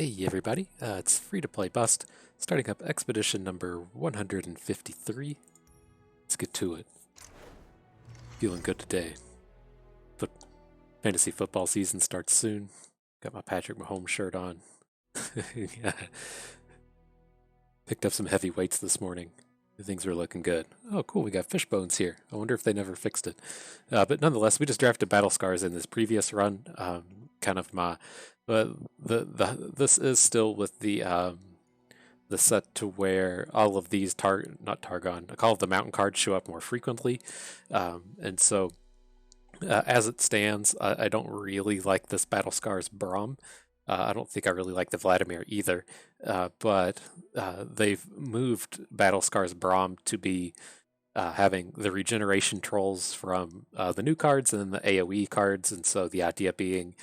Hey everybody, it's free to play Bust, starting up expedition number 153. Let's get to it. Feeling good today. But fantasy football season starts soon. Got my Patrick Mahomes shirt on. Picked up some heavy weights this morning. Things are looking good. Oh, cool, we got Fishbones here. I wonder if they never fixed it. But nonetheless, we just drafted Battle Scars in this previous run. Kind of my, this is still with the set to where all of these not Targon, I call it the mountain cards show up more frequently, and so as it stands, I don't really like this Battle Scars Braum. I don't think I really like the Vladimir either, but they've moved Battle Scars Braum to be having the regeneration trolls from the new cards and then the AoE cards, and so the idea being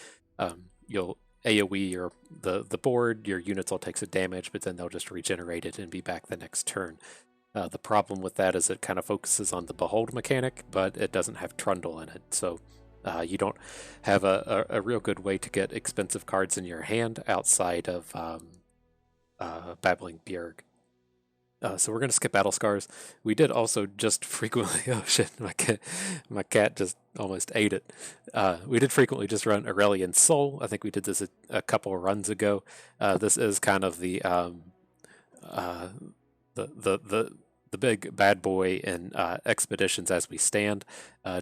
you'll AoE the board, your units will take some damage, but then they'll just regenerate it and be back the next turn. The problem with that is it kind of focuses on the Behold mechanic, but it doesn't have Trundle in it, so you don't have a real good way to get expensive cards in your hand outside of Babbling Bjerg. So we're going to skip Battle Scars. We did also just frequently... Oh shit, my cat just almost ate it. We did frequently just run Aurelian Soul. I think we did this a couple of runs ago. This is kind of the big bad boy in expeditions as we stand,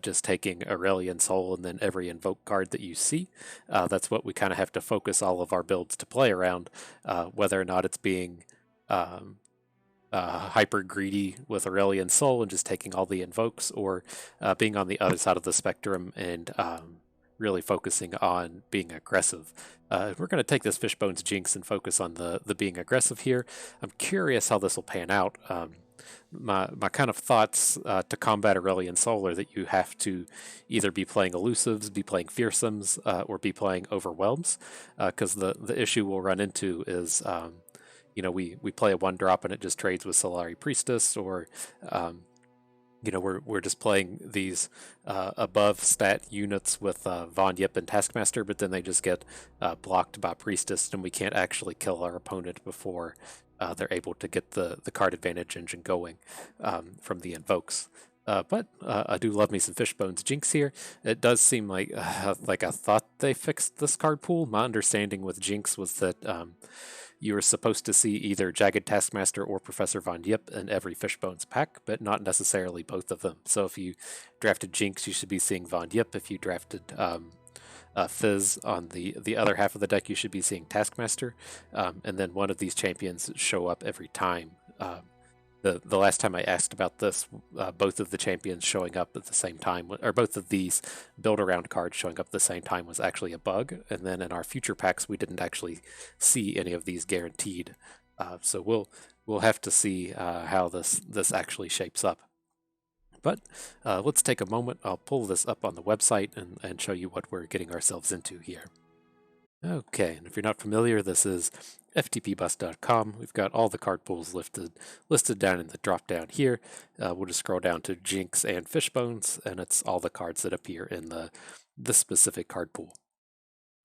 just taking Aurelian Soul and then every invoke card that you see. That's what we kind of have to focus all of our builds to play around, whether or not it's being hyper greedy with Aurelian Soul and just taking all the invokes, or being on the other side of the spectrum and really focusing on being aggressive. We're going to take this Fishbones Jinx and focus on the being aggressive here. I'm curious how this will pan out. My kind of thoughts to combat Aurelian Soul are that you have to either be playing Elusives, be playing Fearsomes, or be playing Overwhelms, because the issue we'll run into is we play a 1-drop and it just trades with Solari Priestess, or we're just playing these above stat units with Von Yip and Taskmaster, but then they just get blocked by Priestess, and we can't actually kill our opponent before they're able to get the card advantage engine going from the invokes. But I do love me some Fishbones Jinx here. It does seem like I thought they fixed this card pool. My understanding with Jinx was that you were supposed to see either Jagged Taskmaster or Professor Von Yip in every Fishbones pack, but not necessarily both of them. So if you drafted Jinx, you should be seeing Von Yip. If you drafted Fizz on the other half of the deck, you should be seeing Taskmaster. And then one of these champions show up every time. The last time I asked about this, both of the champions showing up at the same time, or both of these build-around cards showing up at the same time, was actually a bug. And then in our future packs, we didn't actually see any of these guaranteed. So we'll have to see how this actually shapes up. But let's take a moment. I'll pull this up on the website and show you what we're getting ourselves into here. Okay, and if you're not familiar, this is ftpbus.com. We've got all the card pools listed down in the drop down here. We'll just scroll down to Jinx and Fishbones, and it's all the cards that appear in the specific card pool.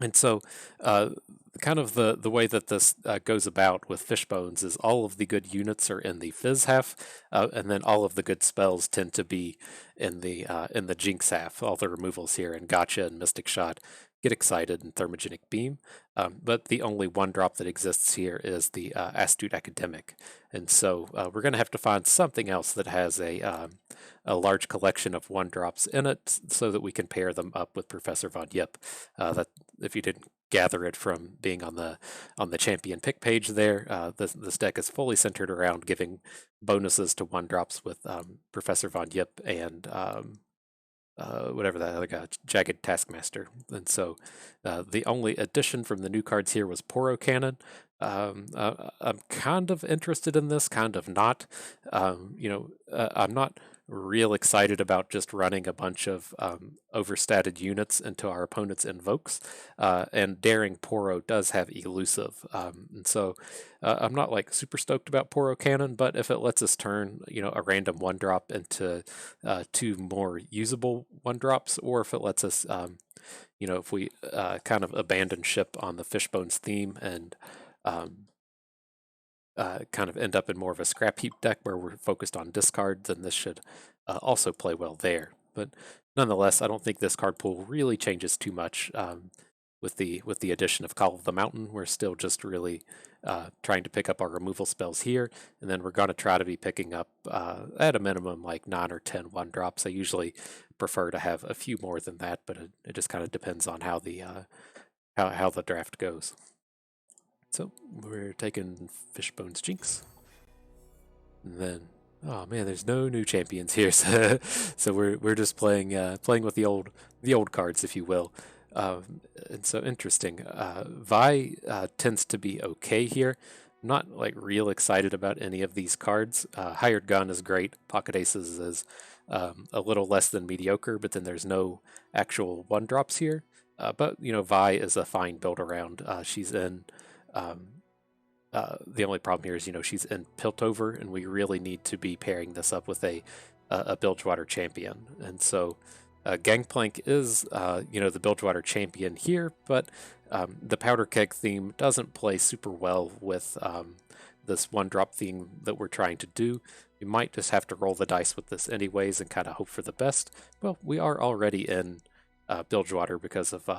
And so kind of the way that this goes about with Fishbones is all of the good units are in the Fizz half, and then all of the good spells tend to be in the Jinx half. All the removals here in Gotcha and Mystic Shot, Get Excited, and Thermogenic Beam. But the only 1-drop that exists here is the Astute Academic. And so we're going to have to find something else that has a large collection of 1-drops in it so that we can pair them up with Professor Von Yip. That, if you didn't gather it from being on the champion pick page there, this deck is fully centered around giving bonuses to 1-drops with Professor Von Yip and whatever that other guy, Jagged Taskmaster. And so the only addition from the new cards here was Poro Cannon. I'm kind of interested in this, kind of not. I'm not real excited about just running a bunch of overstated units into our opponent's invokes, and Daring Poro does have elusive, and so I'm not like super stoked about Poro Cannon, but if it lets us turn a random 1-drop into 2 more usable 1-drops, or if it lets us if we kind of abandon ship on the Fishbones theme and um, kind of end up in more of a scrap heap deck where we're focused on discard, then this should also play well there. But nonetheless, I don't think this card pool really changes too much with the addition of Call of the Mountain. We're still just really trying to pick up our removal spells here, and then we're going to try to be picking up at a minimum like 9 or 10 1-drops. I usually prefer to have a few more than that, but it just kind of depends on how the how the draft goes. So we're taking Fishbones Jinx. And then, oh man, there's no new champions here, so we're just playing playing with the old cards, if you will. And so interesting. Vi tends to be okay here. I'm not like real excited about any of these cards. Hired Gun is great. Pocket Aces is a little less than mediocre, but then there's no actual 1-drops here. But you know, Vi is a fine build around. She's in. The only problem here is, you know, she's in Piltover, and we really need to be pairing this up with a Bilgewater champion. And so Gangplank is, you know, the Bilgewater champion here, but the Powder Keg theme doesn't play super well with this 1-drop theme that we're trying to do. We might just have to roll the dice with this anyways and kind of hope for the best. Well, we are already in Bilgewater because of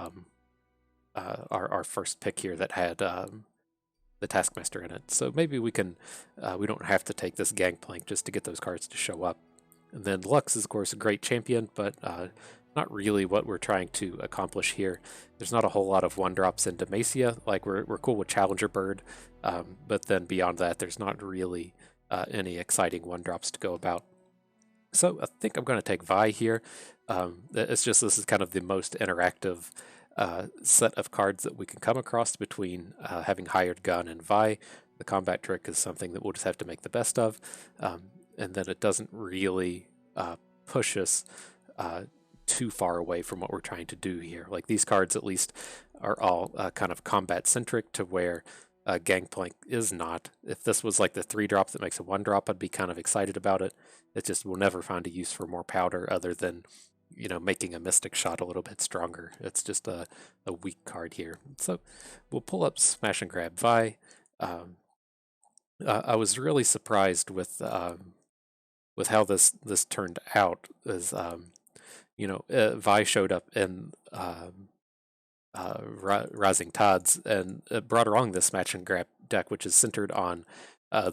our first pick here that had the Taskmaster in it. So maybe we can, we don't have to take this Gangplank just to get those cards to show up. And then Lux is, of course, a great champion, but not really what we're trying to accomplish here. There's not a whole lot of 1-drops in Demacia. Like, we're cool with Challenger Bird, but then beyond that, there's not really any exciting 1-drops to go about. So I think I'm going to take Vi here. It's just this is kind of the most interactive set of cards that we can come across between having Hired Gun and Vi. The combat trick is something that we'll just have to make the best of, and then it doesn't really push us too far away from what we're trying to do here. Like, these cards at least are all kind of combat centric, to where Gangplank is not. If this was like the 3-drop that makes a 1-drop, I'd be kind of excited about it. It just will never find a use for more powder other than, you know, making a Mystic Shot a little bit stronger. It's just a weak card here. So we'll pull up Smash and Grab Vi. I was really surprised with how this turned out. As you know, Vi showed up in Rising Tides and brought along this Smash and Grab deck, which is centered on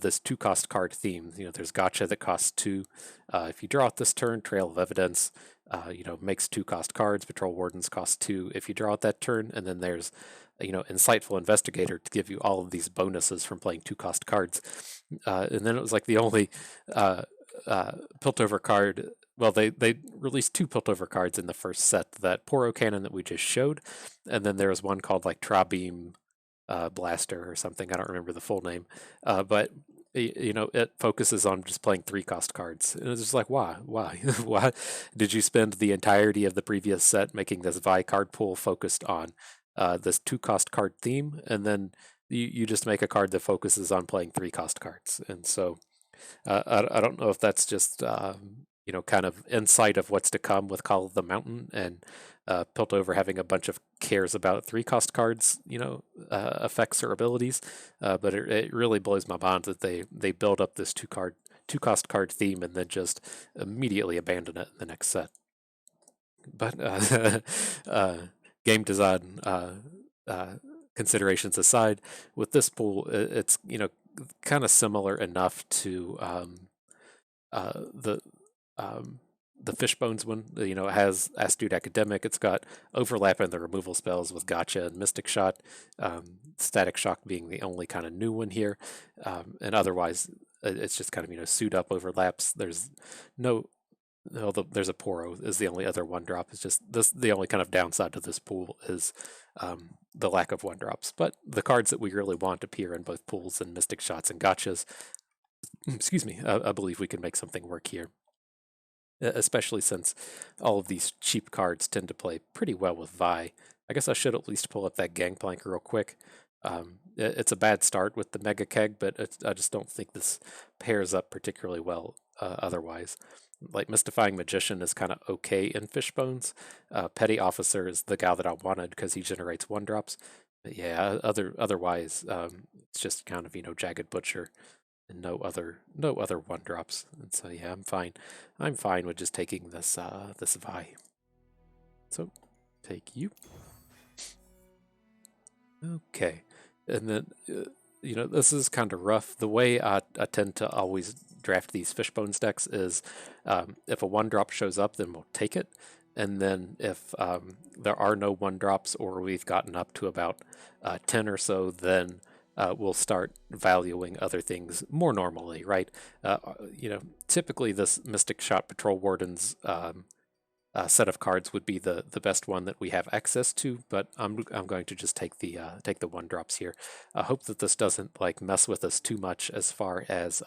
this 2-cost card theme. You know, there's Gotcha that costs 2. If you draw it this turn, Trail of Evidence, you know, makes 2-cost cards. Patrol Wardens cost 2 if you draw it that turn. And then there's, you know, Insightful Investigator to give you all of these bonuses from playing 2-cost cards. And then it was like the only Piltover card. Well, they released 2 Piltover cards in the first set, that Poro Cannon that we just showed, and then there was one called like Trabeam Blaster or something. I don't remember the full name, but you know, it focuses on just playing 3-cost cards, and it's just like, why why did you spend the entirety of the previous set making this Vi card pool focused on this 2-cost card theme, and then you just make a card that focuses on playing 3-cost cards? And so I don't know if that's just you know, kind of insight of what's to come with Call of the Mountain, and Piltover having a bunch of cares about 3-cost cards, you know, effects or abilities. But it really blows my mind that they build up this 2-cost card theme and then just immediately abandon it in the next set. But game design considerations aside, with this pool, it's, you know, kind of similar enough to the Fishbones one. You know, it has Astute Academic. It's got overlap in the removal spells with Gotcha and Mystic Shot. Static Shock being the only kind of new one here, and otherwise it's just kind of, you know, suit up overlaps. There's no. There's a Poro is the only other 1-drop. It's just this, the only kind of downside to this pool is the lack of 1-drops. But the cards that we really want appear in both pools and Mystic Shots and Gotchas. Excuse me. I believe we can make something work here, especially since all of these cheap cards tend to play pretty well with Vi. I guess I should at least pull up that Gangplank real quick. It's a bad start with the Mega Keg, but I just don't think this pairs up particularly well otherwise. Like, Mystifying Magician is kind of okay in Fishbones. Petty Officer is the guy that I wanted because he generates 1-drops. But yeah, otherwise, It's just kind of, Jagged Butcher and no other one drops. And so yeah, I'm fine. I'm fine with just taking this Vi. So take you. Okay, and then this is kind of rough. The way I tend to always draft these Fishbones decks is if a one drop shows up, then we'll take it. And then if there are no one drops or we've gotten up to about 10 or so, then we'll start valuing other things more normally, right? Typically this Mystic Shot Patrol Warden's set of cards would be the best one that we have access to, but I'm going to just take the one drops here. I hope that this doesn't like mess with us too much as far as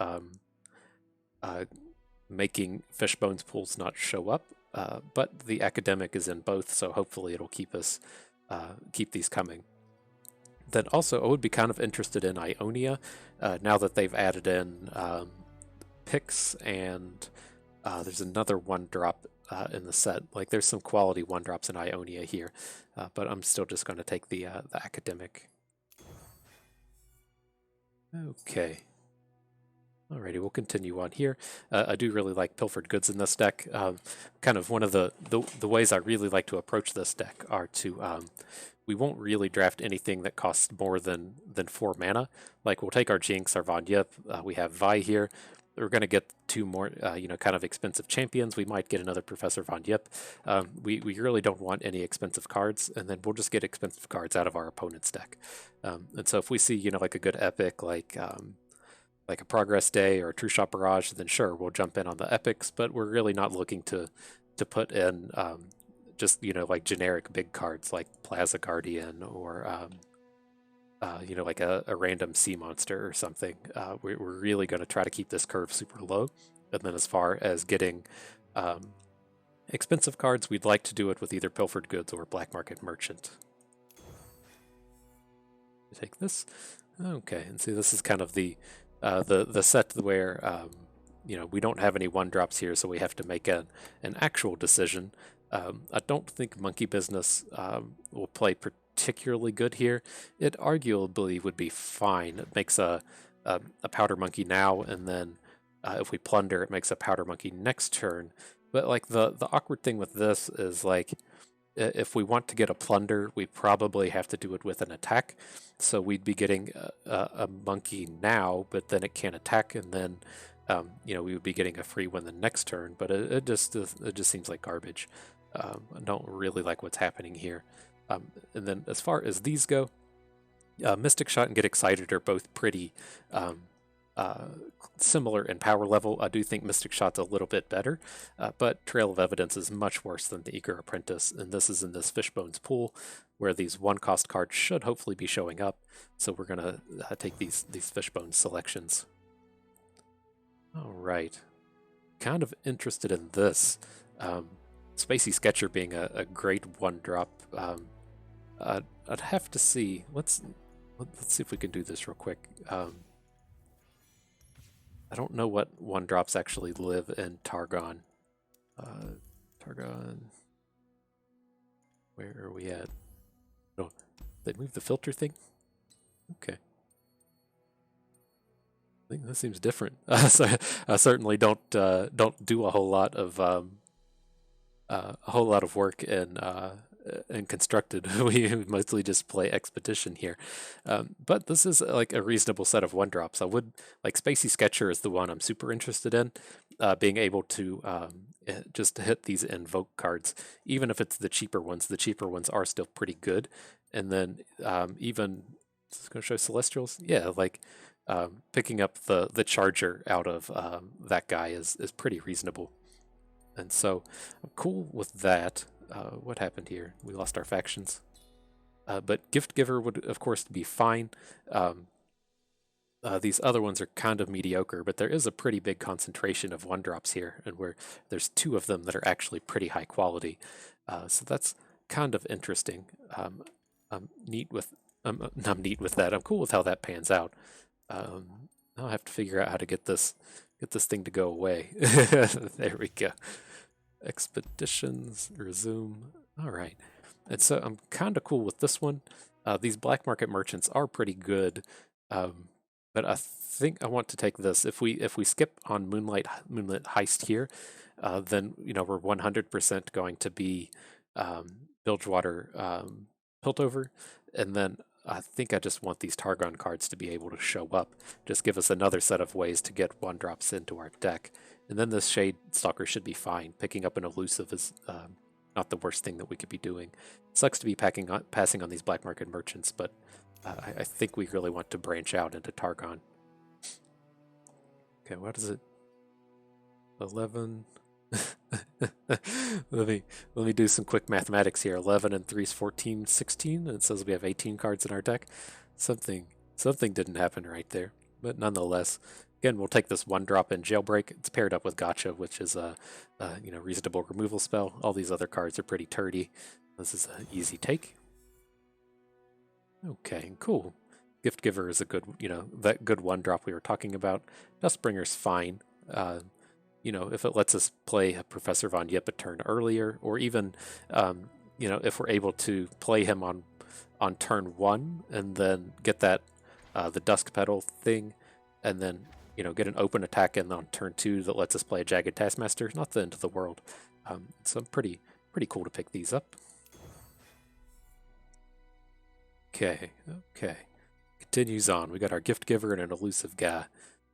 making Fishbones pools not show up. But the academic is in both, so hopefully it'll keep us keep these coming. Then also I would be kind of interested in Ionia now that they've added in picks, and there's another one drop in the set. Like there's some quality one drops in Ionia here, but I'm still just going to take the academic. Okay. Alrighty, we'll continue on here. I do really like Pilfered Goods in this deck. Kind of one of the ways I really like to approach this deck are to we won't really draft anything that costs more than 4 mana. Like we'll take our Jinx, our Von Yip. We have Vi here. We're going to get 2 more, kind of expensive champions. We might get another Professor Von Yip. We really don't want any expensive cards, and then we'll just get expensive cards out of our opponent's deck. And so if we see, like a good epic, like a Progress Day or a True Shot Barrage, then sure, we'll jump in on the epics, but we're really not looking to put in just, like generic big cards like Plaza Guardian or like a random sea monster or something. We're really going to try to keep this curve super low. And then as far as getting expensive cards, we'd like to do it with either Pilfered Goods or Black Market Merchant. Take this. Okay, and see, this is kind of the set where we don't have any one drops here, so we have to make an actual decision. I don't think Monkey Business will play particularly good here. It arguably would be fine. It makes a Powder Monkey now, and then if we plunder, it makes a Powder Monkey next turn. But like the awkward thing with this is like if we want to get a plunder, we probably have to do it with an attack. So we'd be getting a monkey now, but then it can't attack, and then we would be getting a free win the next turn. But it just seems like garbage. I don't really like what's happening here. And then as far as these go, Mystic Shot and Get Excited are both pretty similar in power level. I do think Mystic Shot's a little bit better, but Trail of Evidence is much worse than the Eager Apprentice, and this is in this Fishbones pool where these one-cost cards should hopefully be showing up. So we're gonna take these Fishbones selections. All right, kind of interested in this. Spacey Sketcher being a great one-drop. I'd have to see. Let's see if we can do this real quick. I don't know what one drops actually live in Targon. Targon. Where are we at? Oh, they moved the filter thing? Okay. I think this seems different. So I certainly don't do a whole lot of work in Constructed. We mostly just play Expedition here, but this is like a reasonable set of one drops. I would like Spacey Sketcher is the one I'm super interested in, being able to just hit these invoke cards, even if it's the cheaper ones. The cheaper ones are still pretty good, and then even it's going to show Celestials. Yeah, like picking up the Charger out of that guy is pretty reasonable, and so I'm cool with that. What happened here? We lost our factions. But Gift Giver would, of course, be fine. These other ones are kind of mediocre, but there is a pretty big concentration of one drops here, and where there's 2 of them that are actually pretty high quality. So that's kind of interesting. I'm neat with that. I'm cool with how that pans out. I'll have to figure out how to get this thing to go away. There we go. Expeditions, resume. All right. And so I'm kind of cool with this one. These Black Market Merchants are pretty good. But I think I want to take this. If we skip on Moonlit Heist here, then we're 100% going to be Bilgewater Piltover, and then I think I just want these Targon cards to be able to show up. Just give us another set of ways to get 1-drops into our deck. And then this Shade Stalker should be fine. Picking up an elusive is not the worst thing that we could be doing. Sucks to be passing on these black market merchants, but I think we really want to branch out into Targon. Okay, what is it? 11. let me do some quick mathematics here. 11 and 3 is 14, 16. And it says we have 18 cards in our deck. Something didn't happen right there, but nonetheless, again, we'll take this 1-drop in Jailbreak. It's paired up with Gotcha, which is a reasonable removal spell. All these other cards are pretty turdy. This is an easy take. Okay, cool. Gift Giver is a good, that good 1-drop we were talking about. Dustbringer's fine. If it lets us play Professor Von Yip a turn earlier, or even, if we're able to play him on turn 1 and then get that the Dusk Petal thing, and then get an open attack in on turn 2 that lets us play a Jagged Taskmaster. Not the end of the world. So pretty cool to pick these up. Okay. Continues on. We got our Gift Giver and an elusive guy.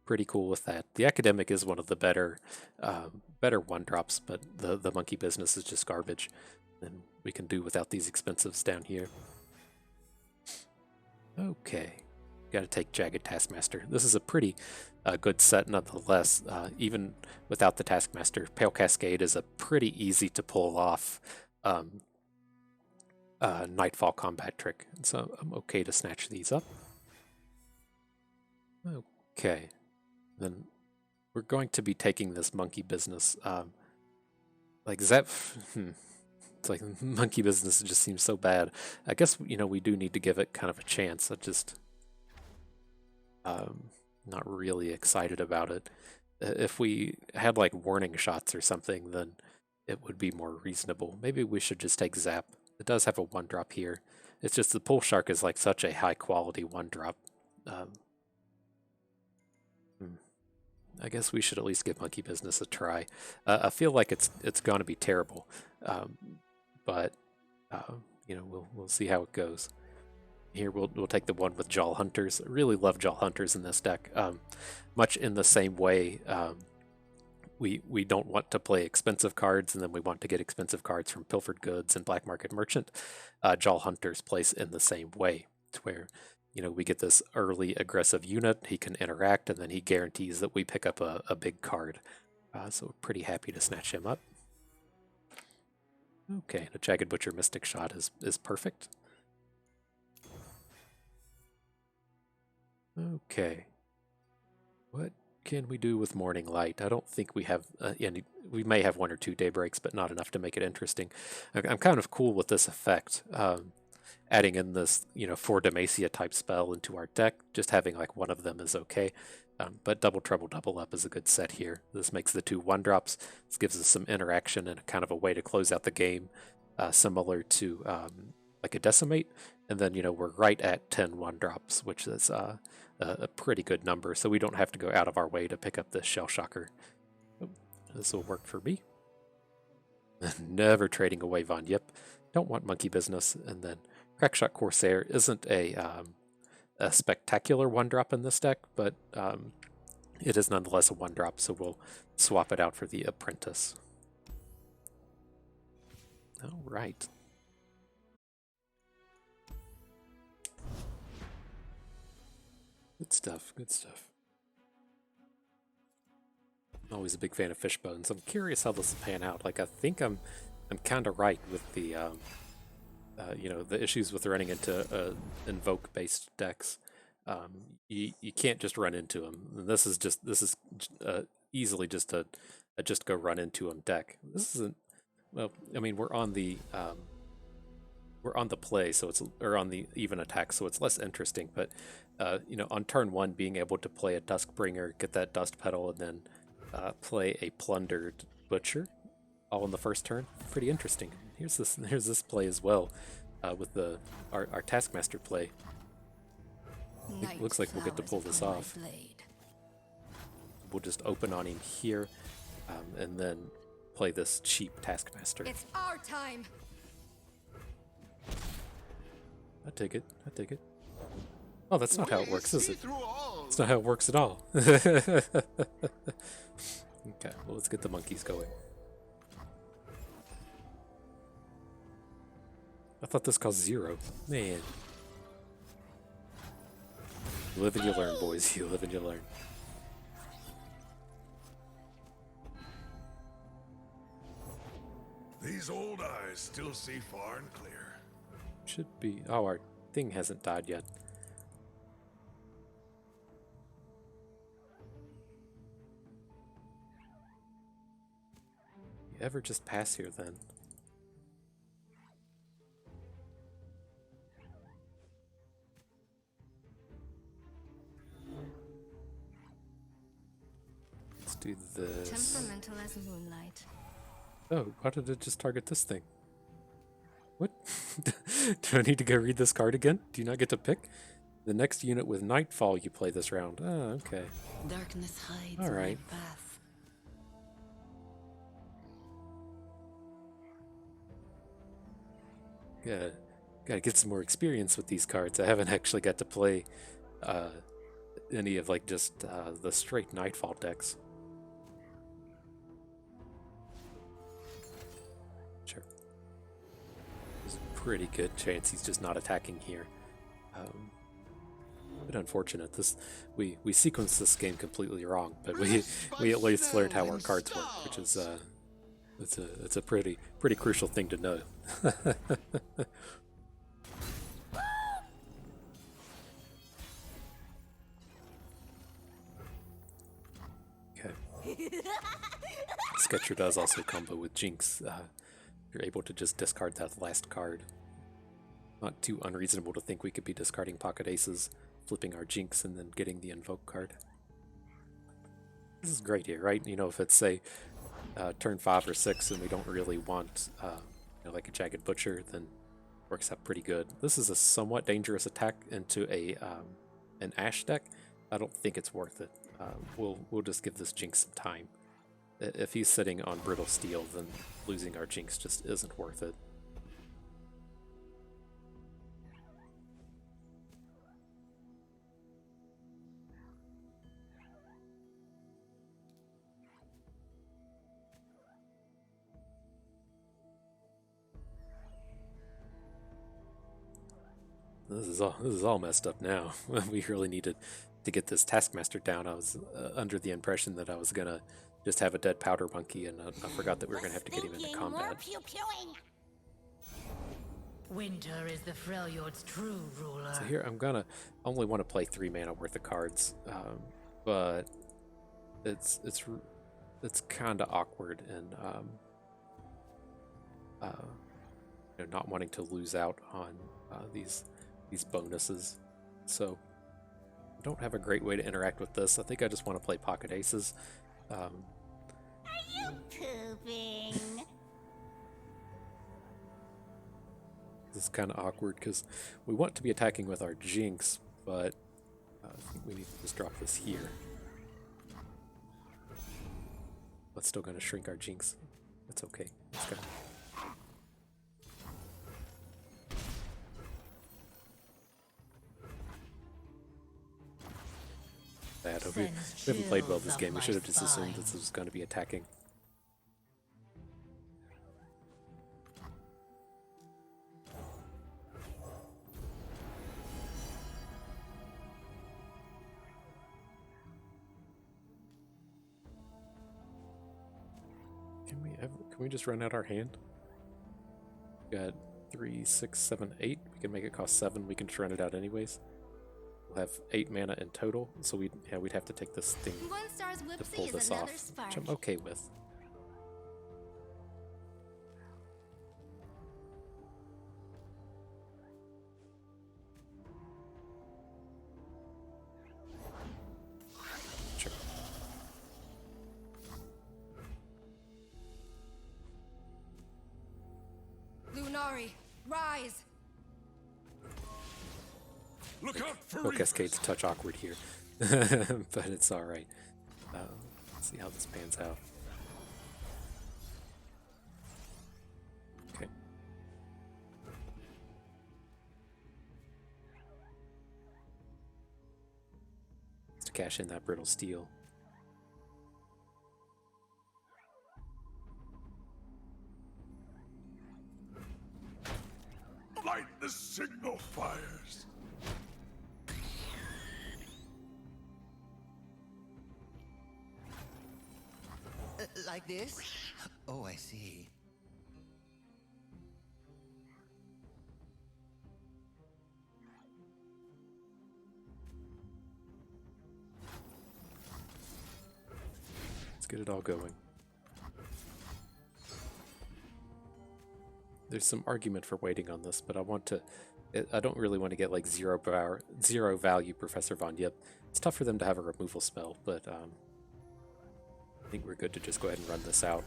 Pretty cool with that. The Academic is one of the better 1-drops, but the Monkey Business is just garbage, and we can do without these expensives down here. Okay, got to take Jagged Taskmaster. This is a pretty good set nonetheless. Even without the Taskmaster, Pale Cascade is a pretty easy to pull off Nightfall combat trick, so I'm okay to snatch these up. Okay. Then we're going to be taking this Monkey Business. Like Zeph, it's like Monkey Business just seems so bad. I guess we do need to give it kind of a chance. I just not really excited about it. If we had like warning shots or something, then it would be more reasonable. Maybe we should just take Zap. It does have a 1-drop here. It's just the Pull Shark is like such a high quality 1-drop. I guess we should at least give Monkey Business a try. I feel like it's going to be terrible, but we'll see how it goes. Here we'll take the one with Jaw Hunters. I really love Jaw Hunters in this deck. Much in the same way, we don't want to play expensive cards, and then we want to get expensive cards from Pilfered Goods and Black Market Merchant. Jaw Hunters plays in the same way, to where we get this early aggressive unit, he can interact, and then he guarantees that we pick up a big card. So we're pretty happy to snatch him up. Okay, the Jagged Butcher Mystic Shot is perfect. Okay. What can we do with Morning Light? I don't think we have any. We may have 1 or 2 Daybreaks, but not enough to make it interesting. I'm kind of cool with this effect. Adding in this, 4 Demacia type spell into our deck, just having like one of them is okay. But Double Trouble Double Up is a good set here. This makes the 2 1-drops. This gives us some interaction and kind of a way to close out the game, similar to like a Decimate. And then, we're right at 10 1-drops, which is a pretty good number. So we don't have to go out of our way to pick up this Shell Shocker. This will work for me. Never trading away Von Yip. Don't want Monkey Business. And then Crackshot Corsair isn't a spectacular 1-drop in this deck, but it is nonetheless a 1-drop, so we'll swap it out for the Apprentice. All right. Good stuff, good stuff. Always a big fan of Fishbones. I'm curious how this will pan out. Like, I think I'm kind of right with the the issues with running into invoke-based decks. You can't just run into them. And this is easily just a just go run into them deck. This isn't. Well, I mean, we're on the play, so on the even attack, so it's less interesting. But on turn 1, being able to play a Duskbringer, get that Dust Petal, and then play a Plundered Butcher all in the first turn, pretty interesting. Here's this play as well with our Taskmaster play. It looks like we'll get to pull this off. We'll just open on him here, and then play this cheap Taskmaster. It's our time. I take it. I take it. Oh, that's not how it works, is it? That's not how it works at all. Okay, well, let's get the monkeys going. I thought this cost 0. Man. You live and you learn, boys. You live and you learn. These old eyes still see far and clear. Should be. Oh, our thing hasn't died yet. You ever just pass here then? Let's do this. Temperamental as moonlight. Oh, why did it just target this thing? What? Do I need to go read this card again? Do you not get to pick? The next unit with Nightfall you play this round. Oh, okay. Darkness hides All right. my path. Gotta get some more experience with these cards. I haven't actually got to play any of like just the straight Nightfall decks. Sure. There's a pretty good chance he's just not attacking here. Bit unfortunate. We sequenced this game completely wrong, but we at least learned how our cards work, which is it's a pretty crucial thing to know. Okay. Sketcher does also combo with Jinx. You're able to just discard that last card. Not too unreasonable to think we could be discarding pocket aces, flipping our Jinx, and then getting the invoke card. This is great here, right? You know, if it's, say, turn 5 or 6 and we don't really want, like a Jagged Butcher, then works out pretty good. This is a somewhat dangerous attack into an Ash deck. I don't think it's worth it. We'll just give this Jinx some time. If he's sitting on Brittle Steel, then losing our Jinx just isn't worth it. This is all messed up now. We really needed to get this Taskmaster down. I was under the impression that I was gonna just have a dead powder monkey, and I forgot that we were gonna have to get him into combat. Winter is the Freljord's true ruler. So here I'm gonna only want to play 3 mana worth of cards, but it's kind of awkward and not wanting to lose out on these bonuses. So I don't have a great way to interact with this. I think I just want to play pocket aces. Are you pooping? This is kind of awkward because we want to be attacking with our Jinx, but I think we need to just drop this here. But still going to shrink our Jinx. That's okay. It's got bad. We haven't played well this game. We should have just assumed this was going to be attacking. Can we just run out our hand? We got 3, 6, 7, 8. We can make it cost 7. We can just run it out anyways. We'll have 8 mana in total, so we'd have to take this thing to pull this off, which I'm okay with. Sure. Lunari, rise! Look out for Hill reapers. Cascade's a touch awkward here, but it's all right. Let's see how this pans out. Okay. Let's cash in that brittle steel. Light the signal fires. Like this? Oh, I see. Let's get it all going. There's some argument for waiting on this, but I want to. I don't really want to get like zero value Professor Von Yip. It's tough for them to have a removal spell, but I think we're good to just go ahead and run this out.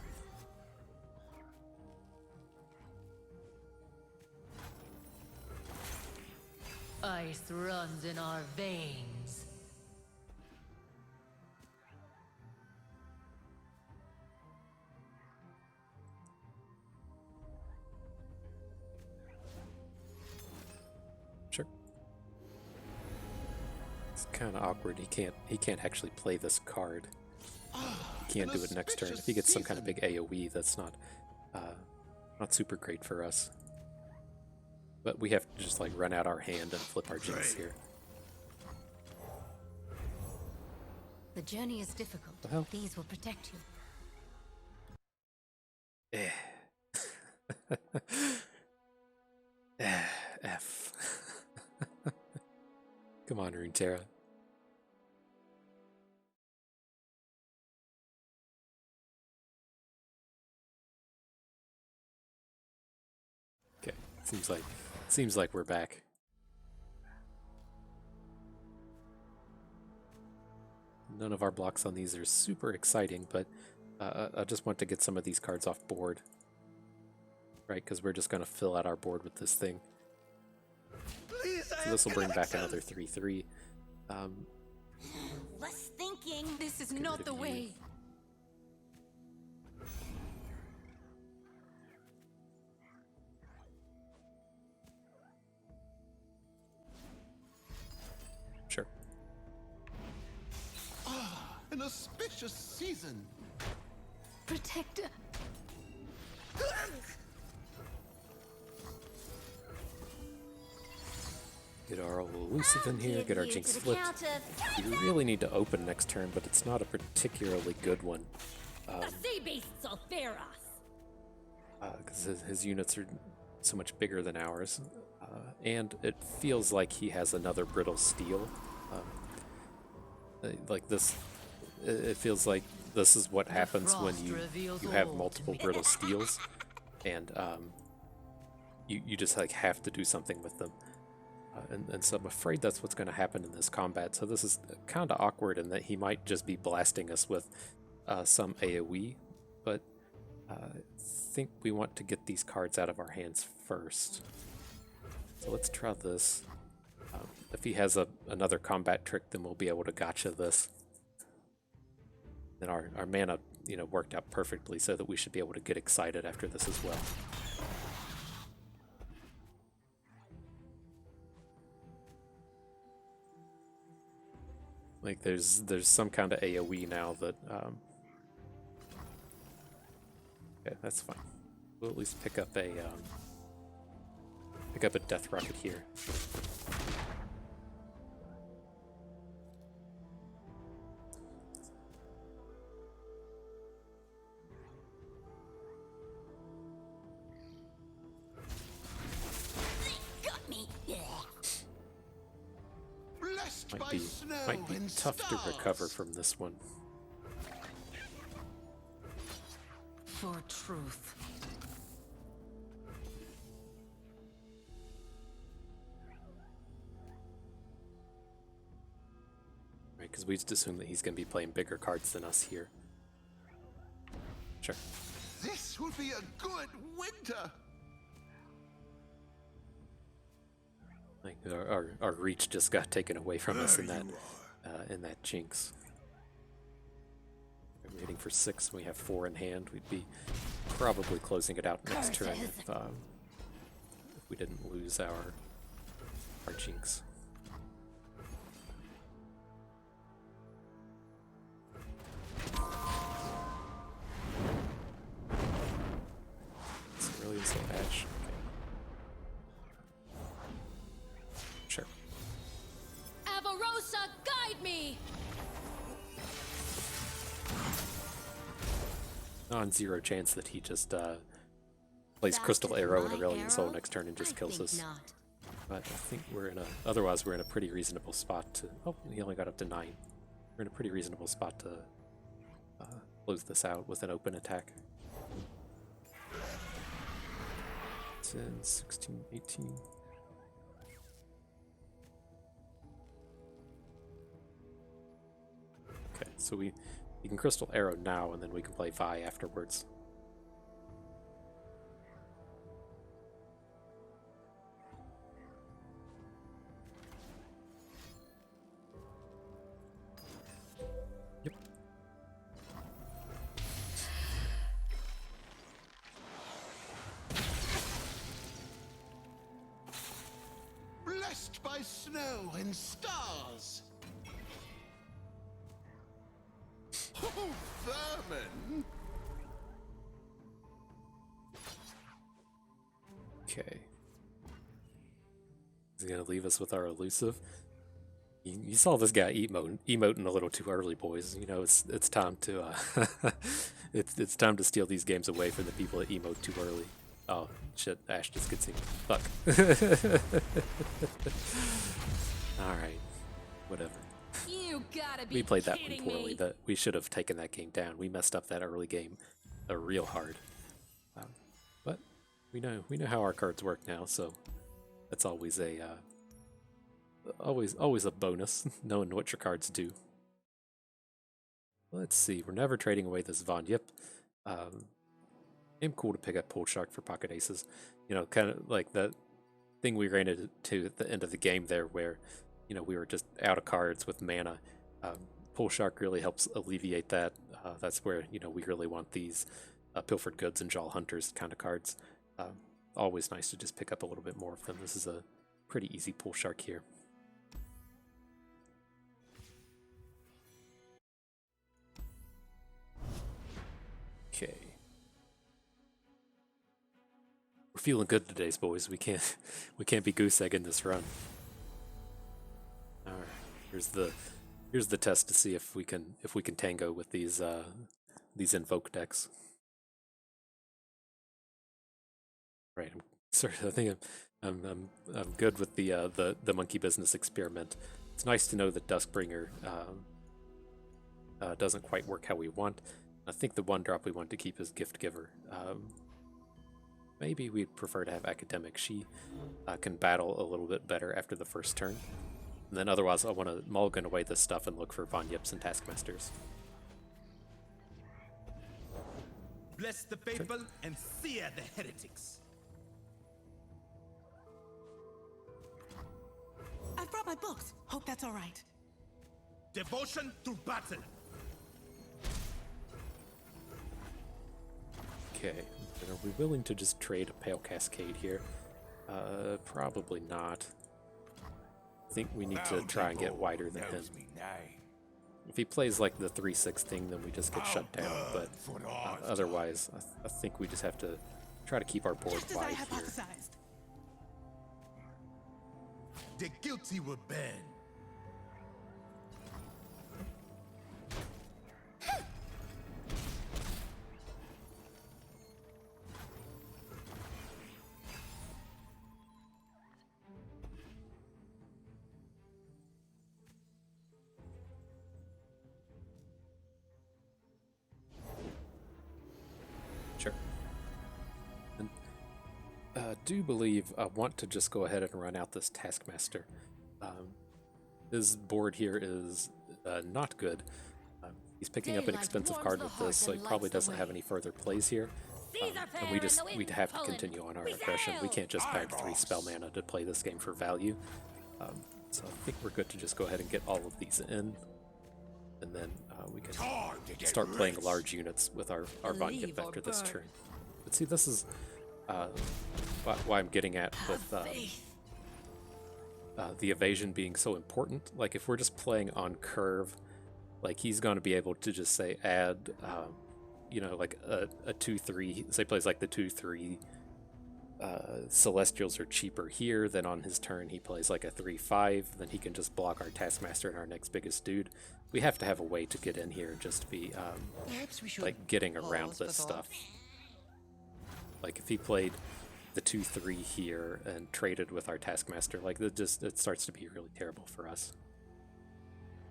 Ice runs in our veins. Sure. It's kind of awkward. He can't actually play this card. He can't do it next turn. If he gets some kind of big AoE, that's not super great for us. But we have to just like run out our hand and flip our Jinx here. The journey is difficult. Well. These will protect you. F. Come on, Runeterra. Okay, seems like we're back. None of our blocks on these are super exciting, but I just want to get some of these cards off board. Right, because we're just going to fill out our board with this thing. So this will bring back another 3/3. Less thinking. This is get not rid the of you. way. Sure. An auspicious season. Protector. Get our elusive in here, get our Give you Jinx to the flipped. count of We really need to open next turn, but it's not a particularly good one. the sea beasts will fear us. Because his units are so much bigger than ours. And it feels like he has another brittle steel. Like this, it feels like this is what happens when you have multiple brittle steels, and you just like have to do something with them. And so I'm afraid that's what's going to happen in this combat. So this is kind of awkward in that he might just be blasting us with some AoE, but I think we want to get these cards out of our hands first. So let's try this. If he has another combat trick, then we'll be able to gotcha this. Then our mana, worked out perfectly, so that we should be able to get excited after this as well. Like there's some kind of AoE now that okay, that's fine. We'll at least pick up a death rocket here. Got me. Blessed Might by be snow and tough to stars. recover from this one. For truth. Right, because we just assume that he's going to be playing bigger cards than us here. Sure. This will be a good winter. Like our reach just got taken away from us There in that Jinx. We're waiting for 6. We have 4 in hand. We'd be probably closing it out next turn if we didn't lose our Jinx. Cerulean Soul Ash. Sure. Avarosa, guide me! Non-zero chance that he just plays Crystal Arrow and Aurelian Soul next turn and just kills us. Not. But I think otherwise we're in a pretty reasonable spot to... Oh, he only got up to 9. We're in a pretty reasonable spot to close this out with an open attack. 10, 16, 18... Okay, so we can Crystal Arrow now, and then we can play Vi afterwards. Yep. Blessed by snow and stars. Oh, vermin! Okay. Is he gonna leave us with our elusive? You saw this guy emoting a little too early, boys. You know it's time to it's time to steal these games away from the people that emote too early. Oh shit! Ash just gets him. Fuck. All right, whatever. You gotta be We played that one kidding poorly. me. That we should have taken that game down. We messed up that early game, real hard. But we know how our cards work now, so that's always a always a bonus knowing what your cards do. Let's see. We're never trading away this Von Yip. Game cool to pick up Pole Shark for pocket aces. You know, kind of like that thing we ran into at the end of the game there, where you know we were just out of cards with mana. Pole Shark really helps alleviate that. That's where you know we really want these Pilfered Goods and Jaw Hunters kind of cards. Always nice to just pick up a little bit more of them. This is a pretty easy Pole Shark here. Okay. We're feeling good today, boys. We can't be goose egging this run. All right. Here's the test to see if we can tango with these invoke decks. Right. Sorry, I think I'm good with the monkey business experiment. It's nice to know that Duskbringer doesn't quite work how we want. I think the one drop we want to keep is Gift Giver. Maybe we'd prefer to have Academic. She can battle a little bit better after the first turn. And then otherwise I want to mulligan away this stuff and look for Von Yips and Taskmasters. Bless the faithful and sear the heretics. I've brought my books. Hope that's all right. Devotion to battle. Okay, are we willing to just trade a Pale Cascade here? Probably not. I think we need to try and get wider than him. If he plays like the 3/6 thing, then we just get shut down, but otherwise, I think we just have to try to keep our board Just as I wide here. hypothesized. The guilty will burn. Sure. And do believe I want to just go ahead and run out this Taskmaster. His board here is not good. He's picking up an Daylight expensive warms card the with heart this, so he and probably lights the doesn't have way. any further plays here. Seas are fair and we'd and the have wind's to pulling. continue on our We aggression. We sail! can't just bag 3 boss. spell mana to play this game for value. So I think we're good to just go ahead and get all of these in, and then we can Time to get start playing rich. large units with our Von Leave Yip or after this burn. turn. But see, this is why I'm getting at with the evasion being so important. Like, if we're just playing on curve, like, he's going to be able to just say add, you know, like a 2/3. Say plays like the 2/3. Celestials are cheaper here. Then on his turn he plays like a 3/5. Then he can just block our Taskmaster and our next biggest dude. We have to have a way to get in here and just be Perhaps we should like getting around pause this for stuff. thought. Like, if he played the 2/3 here and traded with our Taskmaster, like, it starts to be really terrible for us.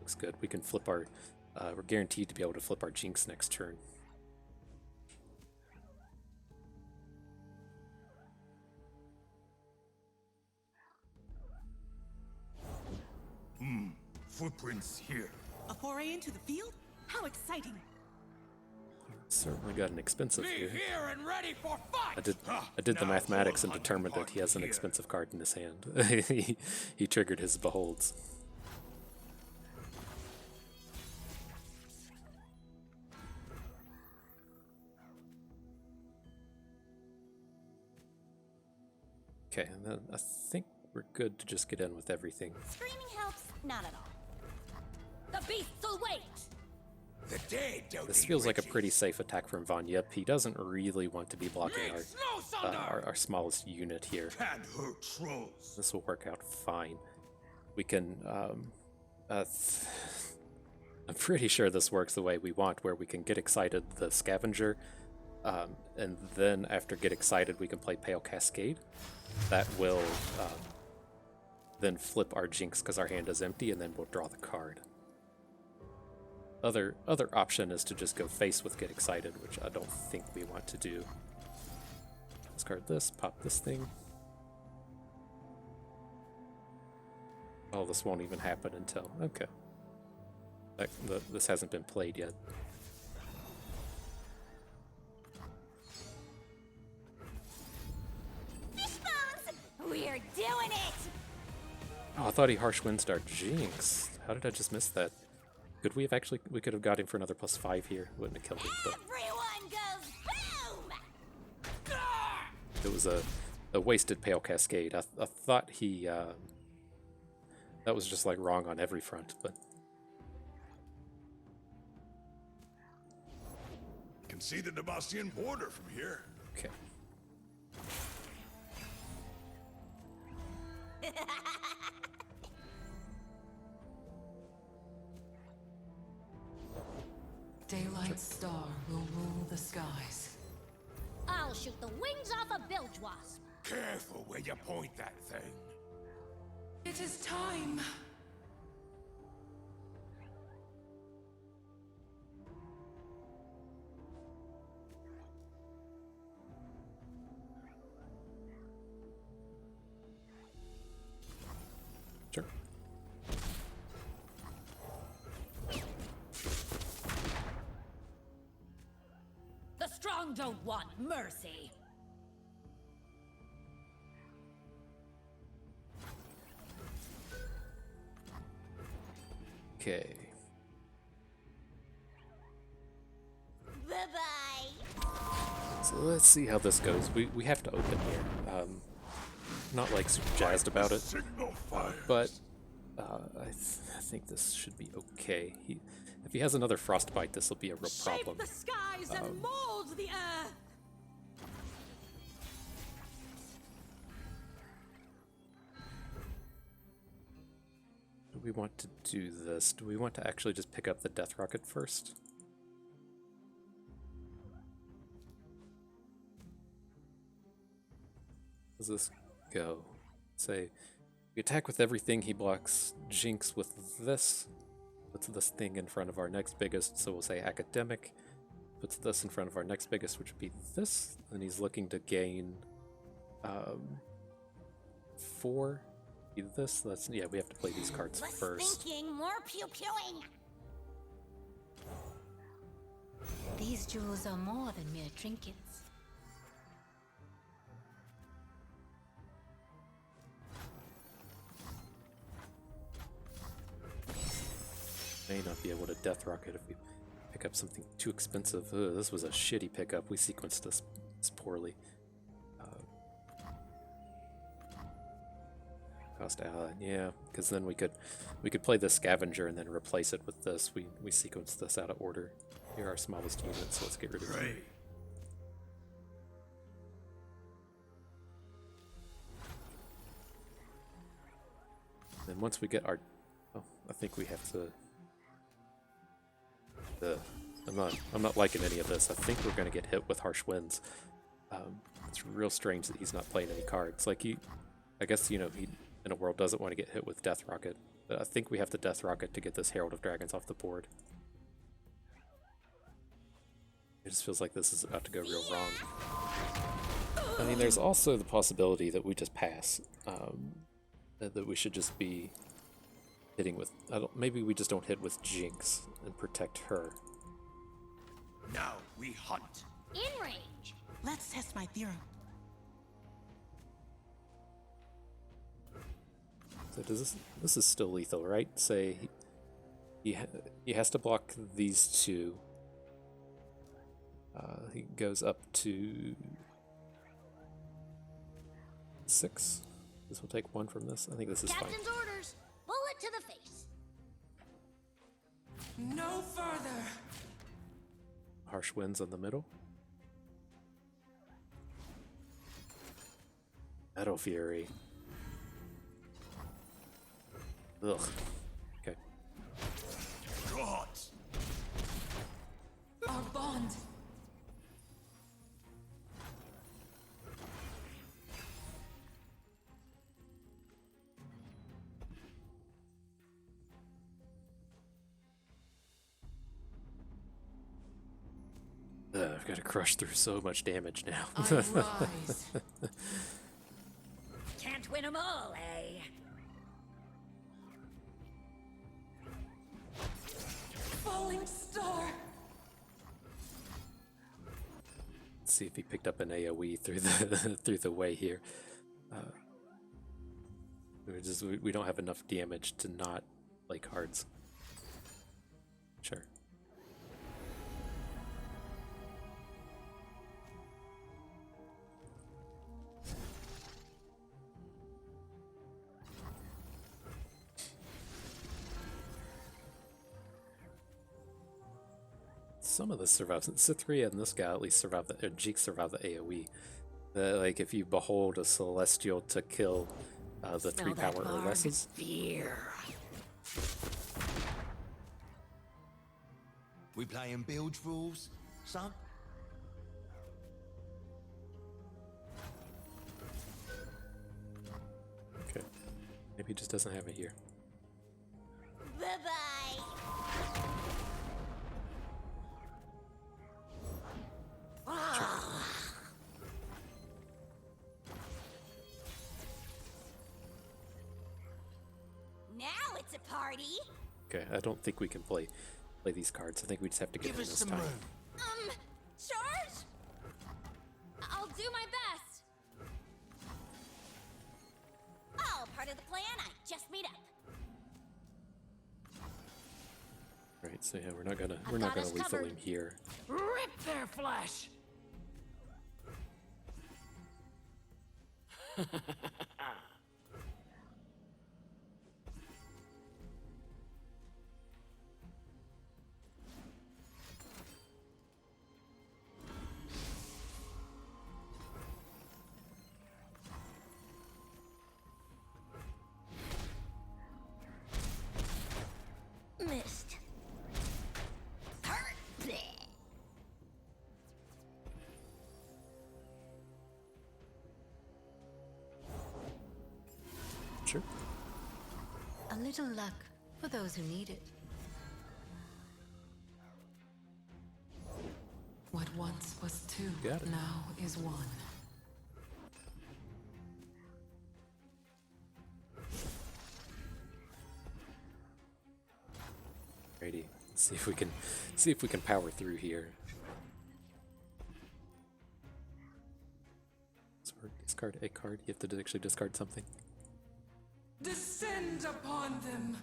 Looks good. We can flip our we're guaranteed to be able to flip our Jinx next turn. Footprints here. A foray into the field? How exciting! Certainly got an expensive Be here. here and ready for fight. I did the Now mathematics hold and on, determined that he has an here. expensive card in his hand. he triggered his beholds. Okay, and then I think we're good to just get in with everything. Screaming helps not at all. The beasts will wait! The dead don't This eat feels like a riches. pretty safe attack from Von Yip. He doesn't really want to be blocking Makes no thunder. our smallest unit here. Can't hurt trolls. This will work out fine. We can, I'm pretty sure this works the way we want, where we can get excited the Scavenger, and then after get excited we can play Pale Cascade. That will then flip our Jinx because our hand is empty, and then we'll draw the card. Other option is to just go face with Get Excited, which I don't think we want to do. Discard this, pop this thing. Oh, this won't even happen until... Okay. This hasn't been played yet. Fishbones! We're doing it! Oh, I thought he Harsh Winds our Jinx. How did I just miss that? Could we have actually... We could have got him for another +5 here. Wouldn't have killed him, but... Everyone goes boom! It was a wasted Pale Cascade. I thought he... that was just, like, wrong on every front, but... Can see the Demacian border from here. Okay. Daylight star will rule the skies. I'll shoot the wings off a bilge wasp. Careful where you point that thing. It is time. Sure. The strong don't want mercy. Okay. Bye-bye. So let's see how this goes. We have to open here. Not like super jazzed about it, Signal fires. but I think this should be okay. If he has another Frostbite, this will be a real problem. Shape the skies and mold the earth. Do we want to do this? Do we want to actually just pick up the Death Rocket first? How does this go? Say, we attack with everything. He blocks Jinx with this. Puts this thing in front of our next biggest, so we'll say Academic. Puts this in front of our next biggest, which would be this. And he's looking to gain 4. Either this. Yeah, we have to play these cards Less first. thinking, more pew-pewing. These jewels are more than mere trinkets. May not be able to death rocket if we pick up something too expensive. Ugh, this was a shitty pickup. We sequenced this poorly. Cost ally, yeah, because then we could play the scavenger and then replace it with this. We sequenced this out of order. Here are our smallest units, so let's get rid of them. Then once we get our, oh, I think we have to. I'm not liking any of this. I think we're going to get hit with harsh winds. It's real strange that he's not playing any cards. Like I guess he in a world doesn't want to get hit with death rocket. But I think we have to death rocket to get this Herald of Dragons off the board. It just feels like this is about to go real wrong. I mean, there's also the possibility that we just pass. That we should just be hitting with. Maybe we just don't hit with Jinx and protect her. Now we hunt. In range. Let's test my theorem. So this is still lethal, right? Say he has to block these two. He goes up to 6. This will take 1 from this. I think this is fine. Captain's orders. Bullet to the face. No further. Harsh winds on the middle. Metal Fury. Ugh. Okay. God. Our bond. I've got to crush through so much damage now. I rise. Can't win 'em all, eh? Falling star. Let's see if he picked up an AoE through the through the way here. We don't have enough damage to not play cards. Sure. Some of this survives. Cythria and this guy at least survived the. Jinx survived the AoE. Like if you behold a celestial to kill the 3 power or lesses. Fear. We playing bilge rules, son? Okay. Maybe he just doesn't have it here. Bye-bye. Now it's a party. Okay, I don't think we can play these cards. I think we just have to get Give in us this some time. room. Charge? I'll do my best. All part of the plan I just made up. Right, so yeah, we're not gonna got us lethal covered. him here. Rip their flesh. Missed. Hurt. Bleh. Sure. A little luck for those who need it. What once was 2 Got it. now is 1. Righty. Let's see if we can power through here. Discard a card. You have to actually discard something. Descend upon them.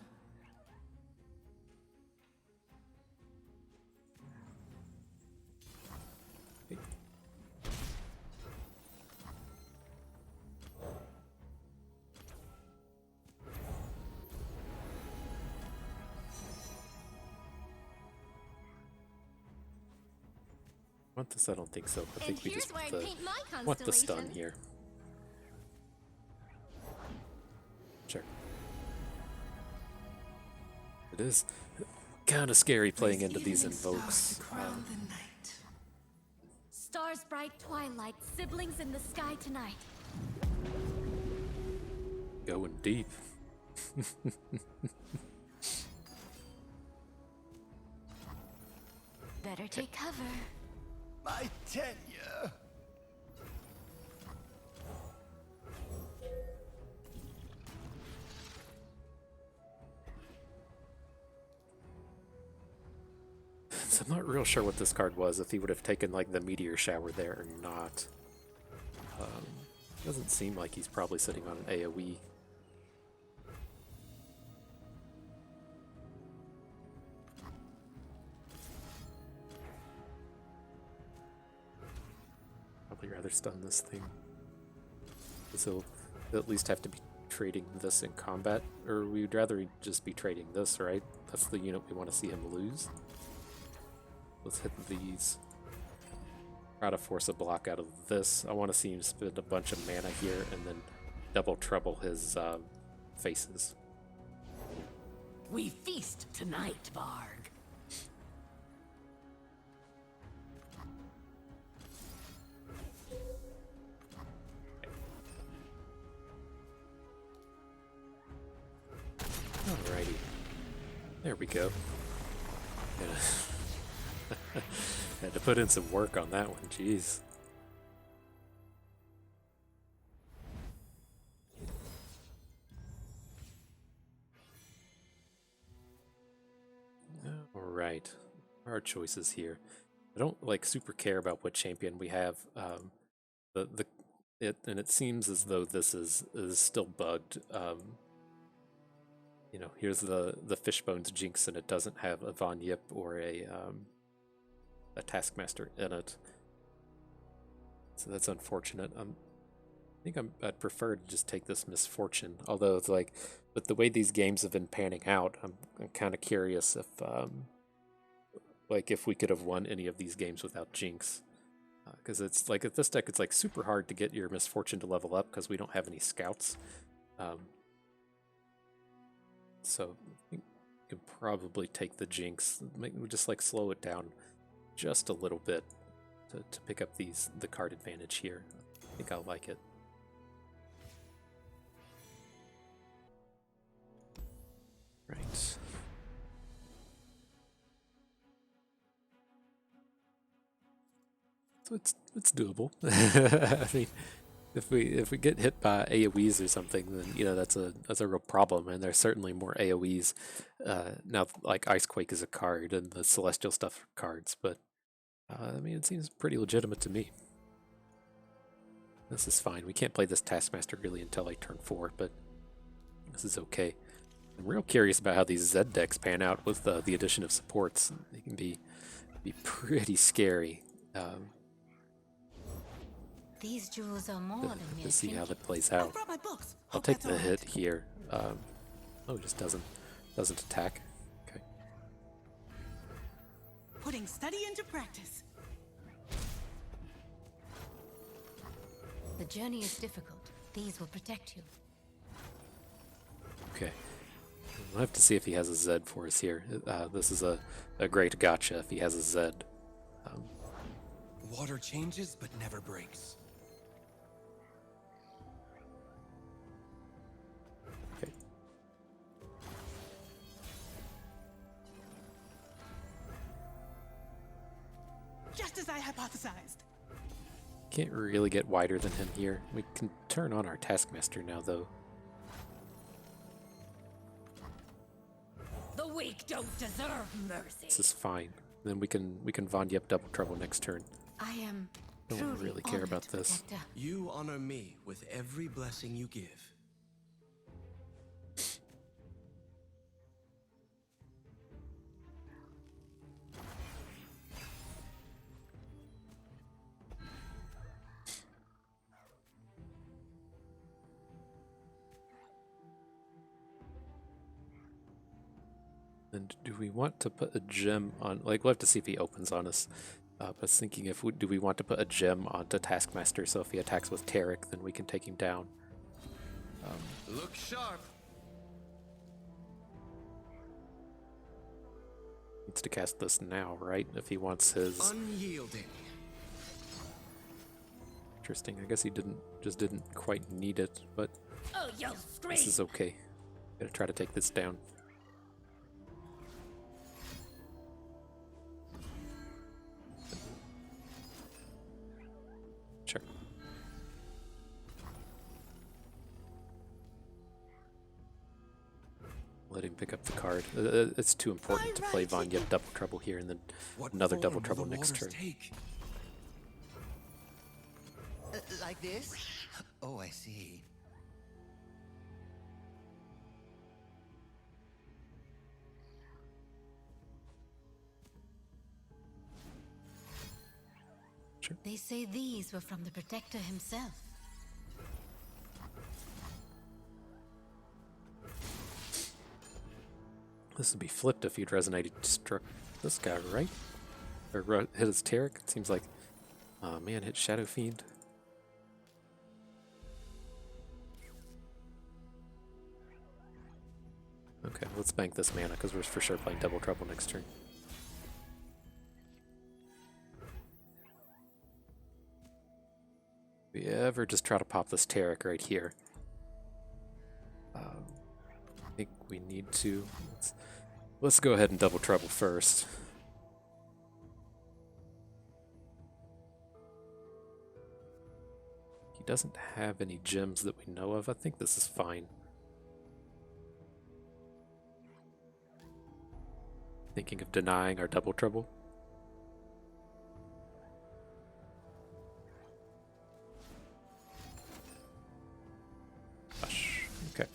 Want this? I don't think so. I think we here's just where I paint my want the stun constellation. here. Sure. It is kind of scary playing into these invokes. Crown the night. Stars bright twilight, siblings in the sky tonight. Going deep. Better take cover. My tenure. So I'm not real sure what this card was, if he would have taken like the meteor shower there or not. Doesn't seem like he's probably sitting on an AoE. Probably rather stun this thing. So he'll at least have to be trading this in combat, or we'd rather just be trading this, right? That's the unit we want to see him lose. Let's hit these. Try to force a block out of this. I want to see him spend a bunch of mana here and then double trouble his faces. We feast tonight, Varg. Alrighty. There we go. Had to put in some work on that one, jeez. Alright. Our choices here. I don't like super care about what champion we have. It seems as though this is still bugged. You know, here's the Fishbones Jinx, and it doesn't have a Von Yip or a Taskmaster in it. So that's unfortunate. I think I'd prefer to just take this Misfortune. Although it's like, with the way these games have been panning out, I'm kind of curious if like if we could have won any of these games without Jinx. Because it's like, at this deck, it's like super hard to get your Misfortune to level up because we don't have any scouts. So I think we can probably take the Jinx. Just like slow it down just a little bit to pick up the card advantage here. I think I'll like it. Right. So it's doable. I mean, if we get hit by AoEs or something, then you know that's a real problem. And there's certainly more AoEs now. Like Icequake is a card, and the Celestial stuff are cards, but I mean, it seems pretty legitimate to me. This is fine. We can't play this Taskmaster really until like turn 4, but this is okay. I'm real curious about how these Z decks pan out with the addition of supports. They can be pretty scary. These jewels are more than mere To see how trinkets. that plays I out. brought my books. I'll Hope take that's the all hit right. here. Oh, it just doesn't attack. Okay. Putting study into practice. The journey is difficult. These will protect you. Okay. We'll have to see if he has a Z for us here. This is a great gotcha if he has a Z. Water changes but never breaks. Okay. Just as I hypothesized. Can't really get wider than him here. We can turn on our Taskmaster now, though. The weak don't deserve mercy. This is fine. Then we can Von Yep double trouble next turn. I am Don't truly really care honored, about this. Protector. You honor me with every blessing you give. And do we want to put a gem on? Like, we'll have to see if he opens on us. I was thinking do we want to put a gem onto Taskmaster so if he attacks with Tarek, then we can take him down. Look sharp. Needs to cast this now, right? If he wants his. Unyielding. Interesting. I guess he didn't quite need it, but Oh, yo, scream! this is okay. Gotta try to take this down. Sure. Let him pick up the card. It's too important to play Vanya double trouble here and then another double trouble next turn. Like this? Oh, I see. Sure. They say these were from the Protector himself. This would be flipped if he'd resonated struck this guy, right? Or hit his Tarek. It seems like, oh man, hit Shadow Fiend. Okay, let's bank this mana because we're for sure playing double trouble next turn. If we ever just try to pop this Tarek right here, I think we need to. Let's go ahead and double trouble first. He doesn't have any gems that we know of. I think this is fine. Thinking of denying our double trouble. Gosh, okay.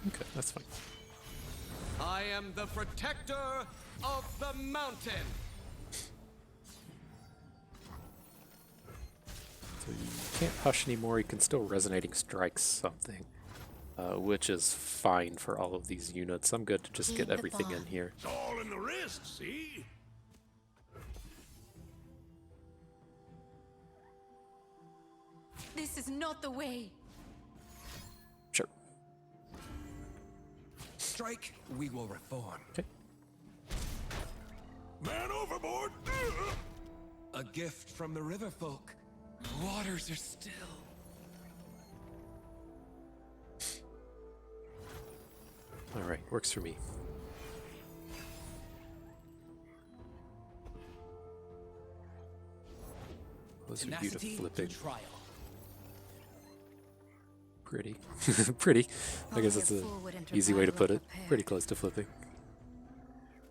Okay, that's fine. I am the protector of the mountain. So you can't hush anymore. You can still resonating strike something, which is fine for all of these units. I'm good to just get everything in here. It's all in the wrist, see? This is not the way. Sure. Strike, we will reform. Okay. Man overboard! A gift from the river folk. Waters are still. All right, works for me. Those are beautiful flipping. Pretty. Pretty. I guess that's an easy way to put it. Pretty close to flipping.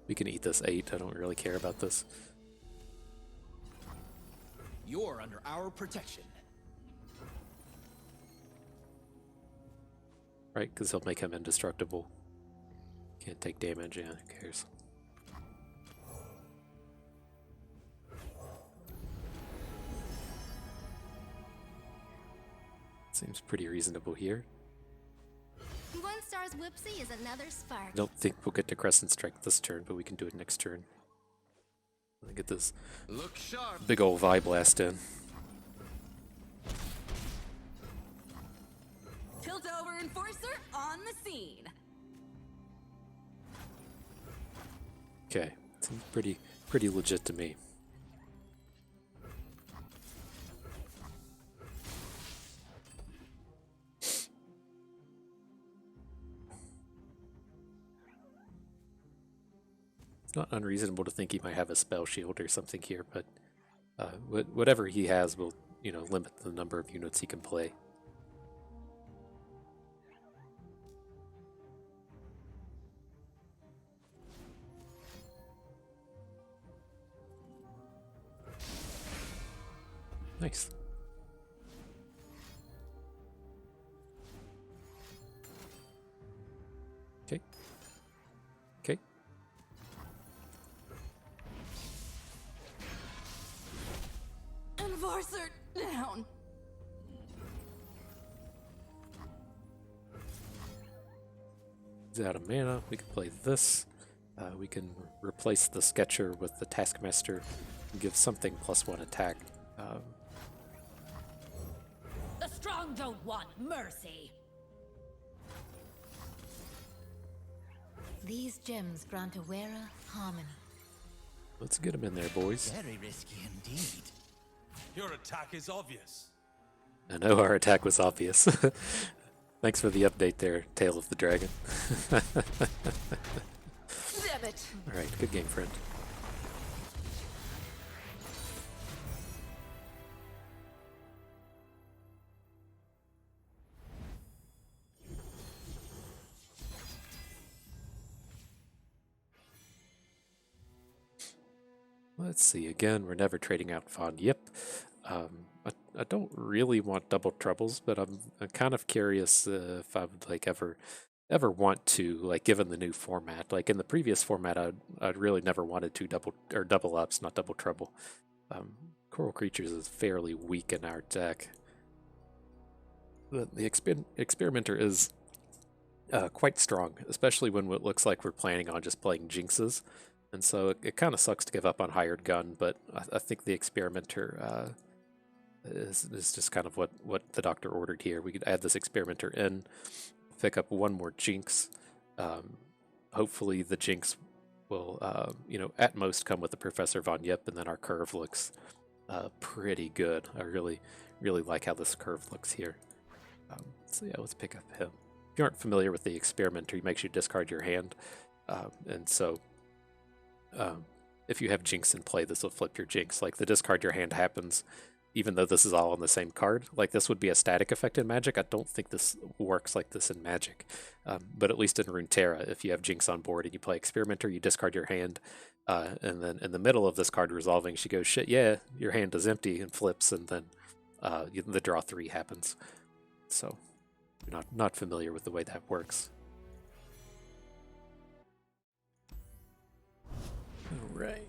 We can eat this 8. I don't really care about this. You're under our protection. Right, because he'll make him indestructible. Can't take damage, yeah, who cares? Seems pretty reasonable here. One star's whoopsie is another spark. I don't think we'll get to Crescent Strike this turn, but we can do it next turn. Let me get this Look sharp. big old Vibe Blast in. Tilt over enforcer on the scene. Okay, seems pretty legit to me. It's not unreasonable to think he might have a spell shield or something here, but whatever he has will, limit the number of units he can play. Nice. Okay. Okay. force her down. He's out of mana. We can play this. We can replace the Sketcher with the Taskmaster and give something +1 attack. The strong don't want mercy. These gems grant Awera harmony. Let's get him in there, boys. Very risky indeed. Your attack is obvious. I know our attack was obvious. Thanks for the update there, Tail of the Dragon. Damn it. Alright, good game, friend. Let's see, again, we're never trading out Von Yip. I don't really want double troubles, but I'm kind of curious if I would like ever want to, like, given the new format. Like in the previous format, I'd really never wanted to double ups, not double trouble. Coral Creatures is fairly weak in our deck. The Experimenter is quite strong, especially when it looks like we're planning on just playing Jinxes. And so it kind of sucks to give up on Hired Gun, but I think the Experimenter is just kind of what the doctor ordered here. We could add this Experimenter in, pick up one more Jinx. Hopefully the Jinx will, at most come with the Professor Von Yip, and then our curve looks pretty good. I really, really like how this curve looks here. So yeah, let's pick up him. If you aren't familiar with the Experimenter, he makes you discard your hand. And so if you have Jinx in play, this will flip your Jinx. Like, the discard your hand happens even though this is all on the same card. Like, this would be a static effect in Magic. I don't think this works like this in Magic. But at least in Runeterra, if you have Jinx on board and you play Experimenter, you discard your hand, and then in the middle of this card resolving, she goes, shit, yeah, your hand is empty, and flips, and then the draw 3 happens. So, you're not familiar with the way that works. All right.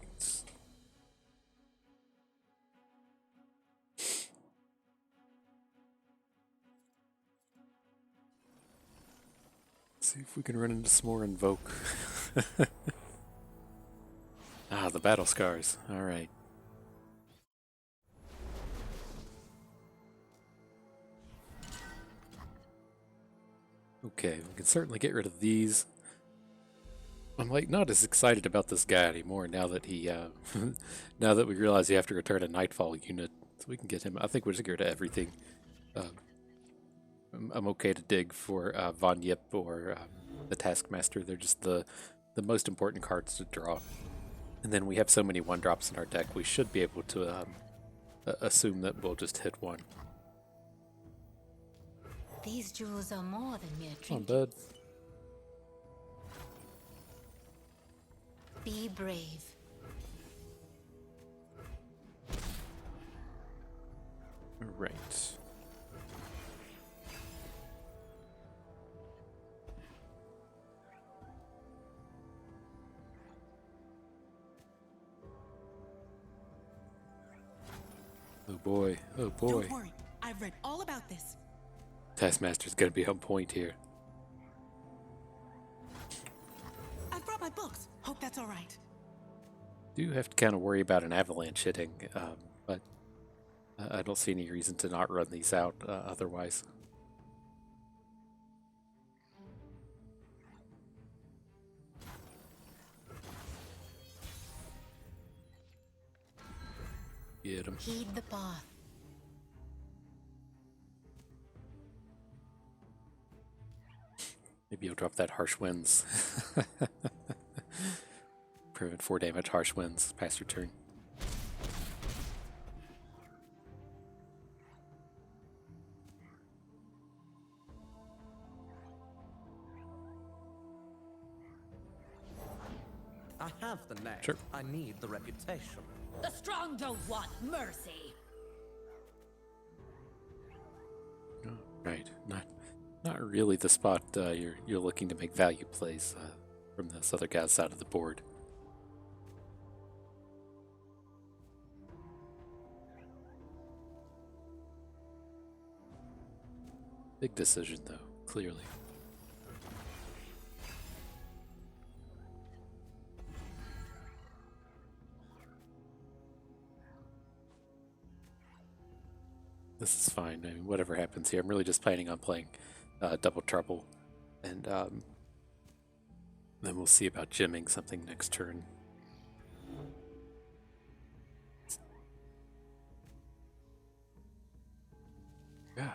See if we can run into some more Invoke. The Battle Scars. All right. Okay, we can certainly get rid of these. I'm like not as excited about this guy anymore now that he, now that we realize you have to return a Nightfall unit, so we can get him. I think we'll just get rid of everything. I'm okay to dig for Von Yip or the Taskmaster. They're just the most important cards to draw. And then we have so many 1-drops in our deck, we should be able to assume that we'll just hit one. These jewels are more than mere Come on, trinkets. bud. Be brave. All right. Oh boy, oh boy. Don't worry, I've read all about this. Taskmaster's gonna be on point here. I've brought my books. Hope that's all right. Do have to kind of worry about an avalanche hitting, but I don't see any reason to not run these out otherwise. Get him. Heed the path. Maybe you'll drop that Harsh Winds. Prevent 4 damage, Harsh Winds, pass your turn. I have the name. Sure. I need the reputation. The strong don't want mercy. Right, not really the spot you're looking to make value plays from this other guy's side of the board. Big decision, though, clearly. This is fine. I mean, whatever happens here, I'm really just planning on playing Double Trouble, and then we'll see about gemming something next turn. God.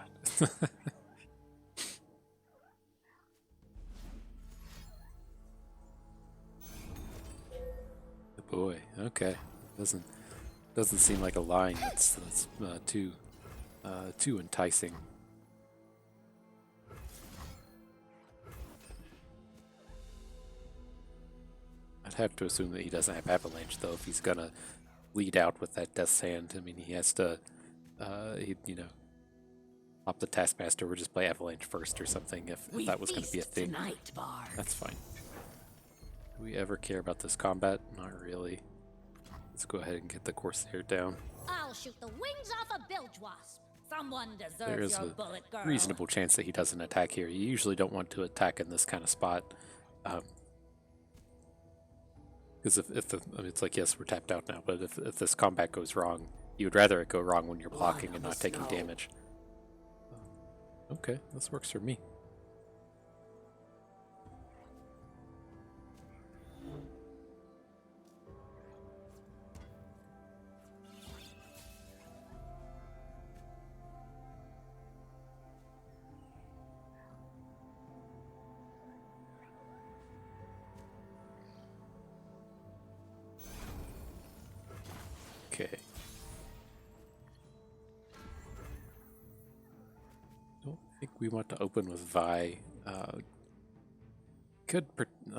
Boy, okay. Doesn't seem like a line that's too enticing. I'd have to assume that he doesn't have Avalanche, though, if he's gonna lead out with that Death's Hand. I mean, he has to, pop the Taskmaster or just play Avalanche first or something if that was going to be a thing. Tonight, Bard. That's fine. Do we ever care about this combat? Not really. Let's go ahead and get the Corsair down. I'll shoot the wings off a bilge wasp. Someone deserves There is your a bullet, girl. reasonable chance that he doesn't attack here. You usually don't want to attack in this kind of spot. Because it's like, yes, we're tapped out now, but if this combat goes wrong, you would rather it go wrong when you're blocking and not taking damage. Okay, this works for me. Okay. Don't think we want to open with Vi. I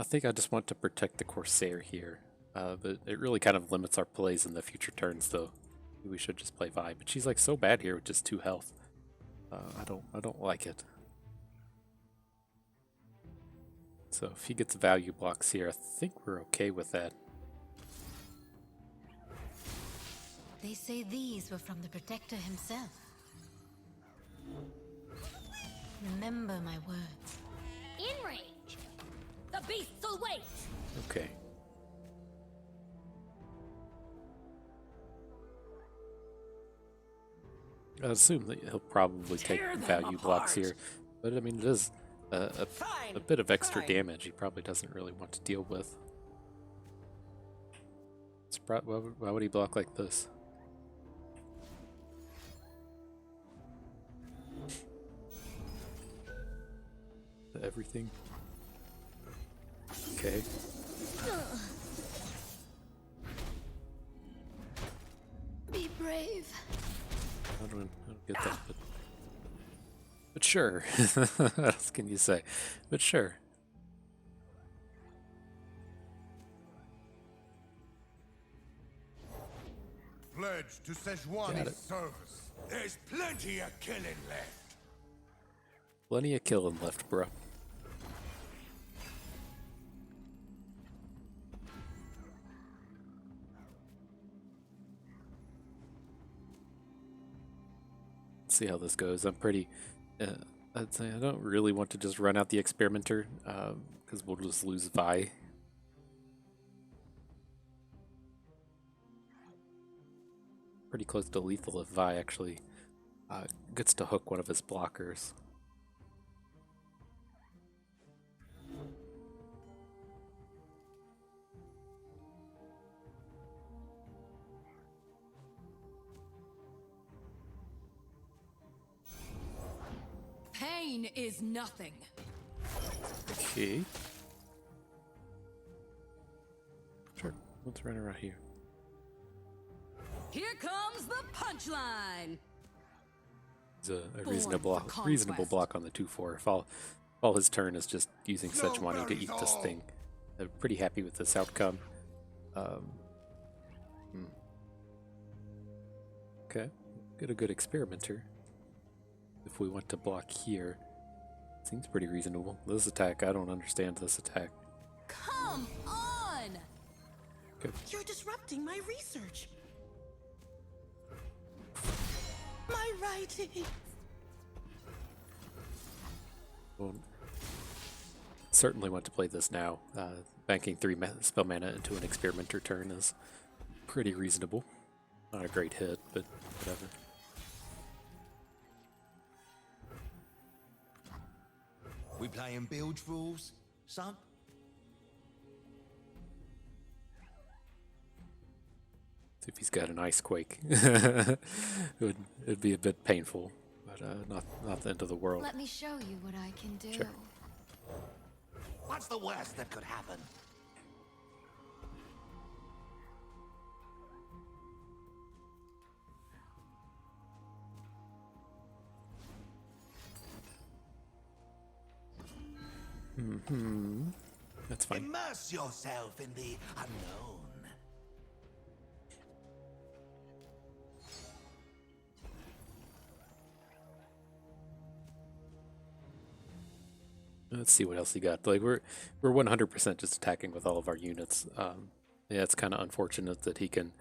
think I just want to protect the Corsair here. But it really kind of limits our plays in the future turns, though. We should just play Vi, but she's like so bad here with just 2 health. I don't like it. So if he gets value blocks here, I think we're okay with that. They say these were from the Protector himself. Remember my words. In range. The beasts will wait. Okay. I assume that he'll probably take value blocks here, but I mean it is a bit of extra damage he probably doesn't really want to deal with. Why would he block like this? Everything. Okay. Be brave. I don't get that, but sure. What else can you say? But sure. Pledge to Sejuani's service. There's plenty of killing left. Plenty of killing left, bro. See how this goes. I'm pretty I'd say I don't really want to just run out the Experimenter because we'll just lose Vi. Pretty close to lethal if Vi actually gets to hook one of his blockers. Pain is nothing. Okay. Sure. Let's run around here. Here comes the punchline. It's a reasonable block on the 2/4. If all his turn is just using Sejuani to eat this thing. I'm pretty happy with this outcome. Okay. Get a good Experimenter. If we want to block here, seems pretty reasonable. This attack, I don't understand this attack. Come on! Okay. You're disrupting my research. My writing. Well, certainly want to play this now. Banking 3 spell mana into an experimenter turn is pretty reasonable. Not a great hit, but whatever. We playing bilge rules, son? See if he's got an ice quake. It'd be a bit painful, but not the end of the world. Let me show you what I can do. Sure. What's the worst that could happen? That's fine. Immerse yourself in the unknown. Let's see what else he got. Like we're 100% just attacking with all of our units. Yeah, it's kind of unfortunate that he can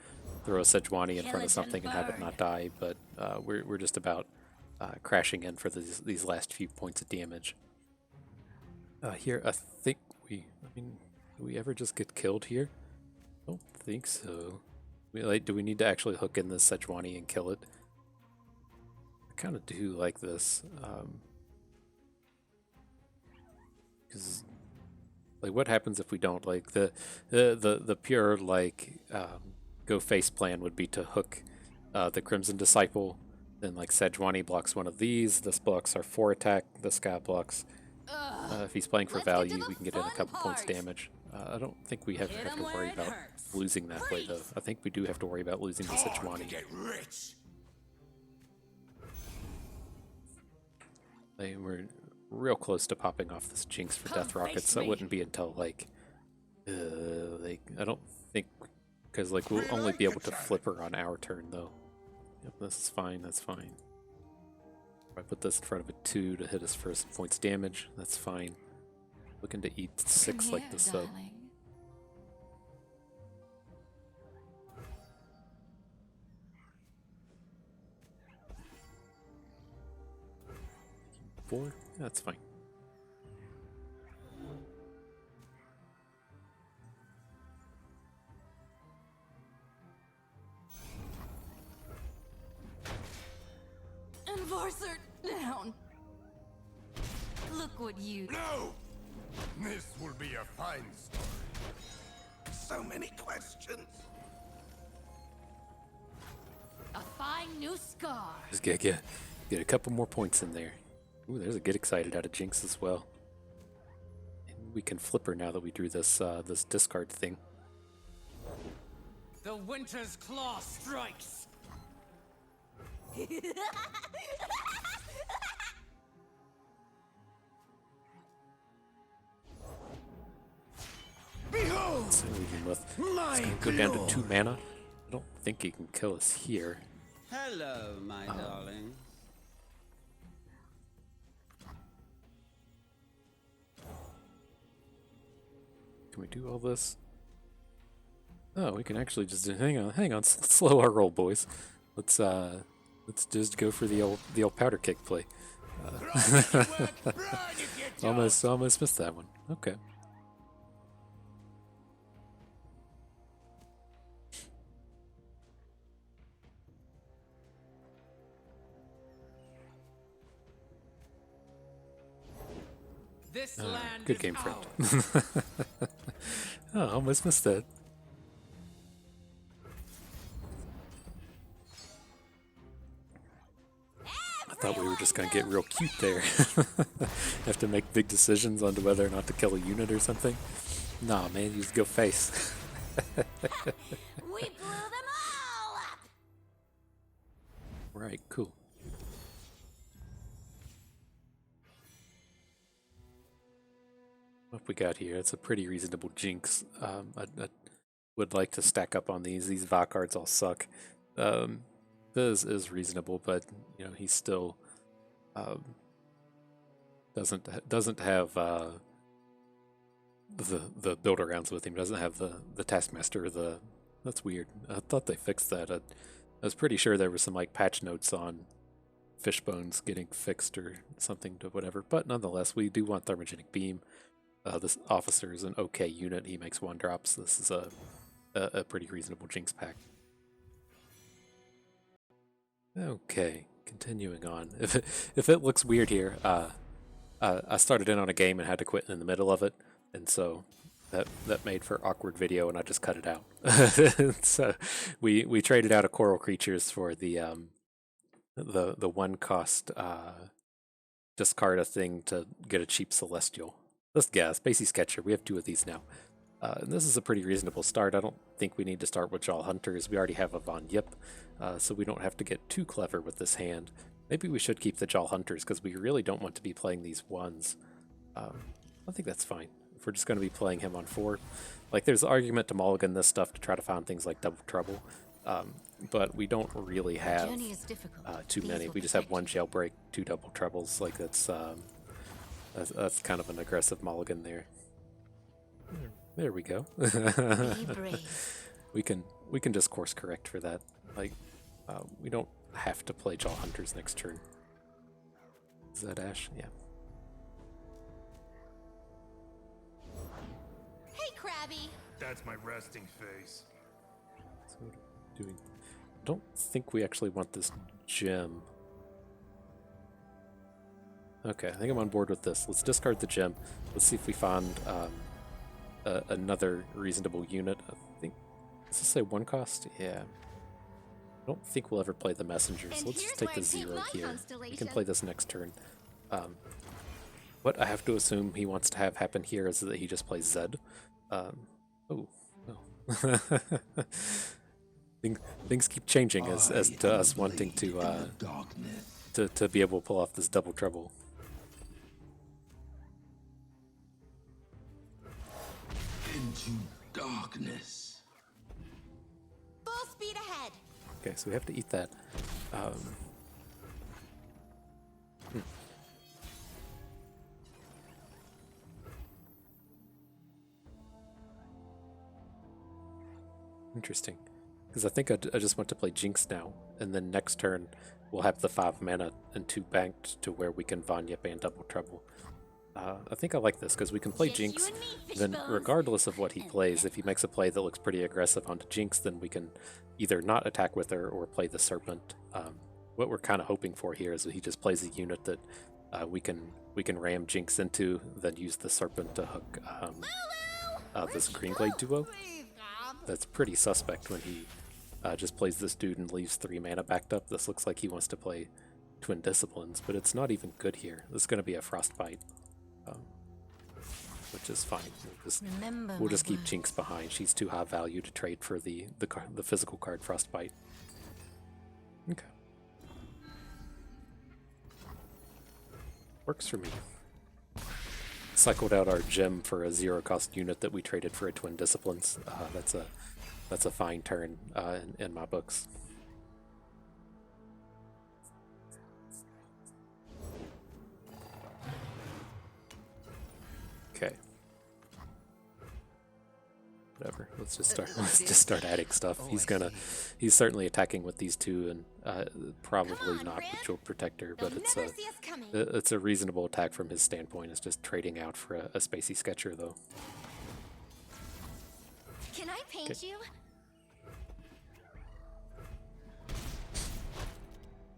throw a Sejuani in front of something and have it not die, but we're just about crashing in for these last few points of damage. Here, I think do we ever just get killed here? I don't think so. Do we need to actually hook in this Sejuani and kill it? I kind of do like this. Because, like, what happens if we don't? Like, the pure, like, go face plan would be to hook the Crimson Disciple, then, like, Sejuani blocks one of these, this blocks our 4 attack, this guy blocks. If he's playing for value, we can get in a couple points damage. I don't think we have to worry about losing that way, though. I think we do have to worry about losing the Sejuani. We're real close to popping off this Jinx for Death Rockets. That wouldn't be until like I don't think, because like we'll only be able to flip her on our turn though. Yep, this is fine. That's fine. If I put this in front of a 2 to hit us for some points damage, that's fine. Looking to eat 6 like this though. 4? That's fine. Enforcer down. Look what you. No! This will be a fine story. So many questions. A fine new scar. Just get a couple more points in there. Ooh, there's a get excited out of Jinx as well. And we can flip her now that we drew this this discard thing. The Winter's Claw strikes. Behold! So even with it's gonna go down to 2 mana. I don't think he can kill us here. Hello, my darling. Can we do all this? Oh, we can actually just hang on, slow our roll, boys. Let's just go for the old powder kick play. Almost missed that one. Okay. This land Good is game, ours. friend. Oh, almost missed that. I thought we were just gonna get real cute there. Have to make big decisions on whether or not to kill a unit or something. Nah, man, you just go face. We blew them all up. Right, cool. What we got here? It's a pretty reasonable Jinx. I would like to stack up on these. These Vakards all suck. This is reasonable, but you know he's still doesn't have the builder rounds with him. Doesn't have the Taskmaster. That's weird. I thought they fixed that. I was pretty sure there were some like patch notes on Fishbones getting fixed or something to whatever. But nonetheless, we do want Thermogenic Beam. This officer is an okay unit. He makes 1-drops. This is a pretty reasonable Jinx pack. Okay, continuing on. If it looks weird here, I started in on a game and had to quit in the middle of it, and so that made for awkward video, and I just cut it out. So we traded out a Coral Creatures for the 1-cost discard a thing to get a cheap Celestial. Let's guess, Spacey Sketcher. We have 2 of these now. And this is a pretty reasonable start. I don't think we need to start with Jaw Hunters. We already have a Von Yip, so we don't have to get too clever with this hand. Maybe we should keep the Jaw Hunters, because we really don't want to be playing these 1s. I think that's fine. If we're just going to be playing him on 4. Like, there's an argument to mulligan this stuff to try to find things like Double Trouble, but we don't really have too many. We just have 1 Jailbreak, 2 Double Troubles. Like, that's kind of an aggressive mulligan there. There we go. We can just course correct for that. Like, we don't have to play Jaw Hunters next turn. Is that Ash? Yeah. Hey, Krabby. That's my resting face. So what are we doing? I don't think we actually want this gem. Okay, I think I'm on board with this. Let's discard the gem. Let's see if we find another reasonable unit. I think, does this say 1-cost? Yeah. I don't think we'll ever play the messenger, so let's just take the 0 here. We can play this next turn. What I have to assume he wants to have happen here is that he just plays Zed. Oh. Things keep changing as to us wanting to be able to pull off this Double Trouble. Into darkness. Full speed ahead. Okay, so we have to eat that. Interesting. Because I think I just want to play Jinx now, and then next turn we'll have the 5 mana and 2 banked to where we can Von Yip and Double Trouble. I think I like this because we can play Jinx, then regardless of what he plays, if he makes a play that looks pretty aggressive onto Jinx, then we can either not attack with her or play the Serpent. What we're kind of hoping for here is that he just plays a unit that we can ram Jinx into, then use the Serpent to hook this Greenglade duo. That's pretty suspect when he just plays this dude and leaves 3 mana backed up. This looks like he wants to play Twin Disciplines, but it's not even good here. This is going to be a Frostbite. Which is fine. We'll just keep Jinx behind. She's too high value to trade for the physical card Frostbite. Okay. Works for me. Cycled out our gem for a 0-cost unit that we traded for a Twin Disciplines. That's a fine turn in my books. Okay. Whatever. Let's just start adding stuff. He's certainly attacking with these 2 and probably not with Jewel Protector, but it's a reasonable attack from his standpoint. It's just trading out for a Spacey Sketcher though. Can I paint you?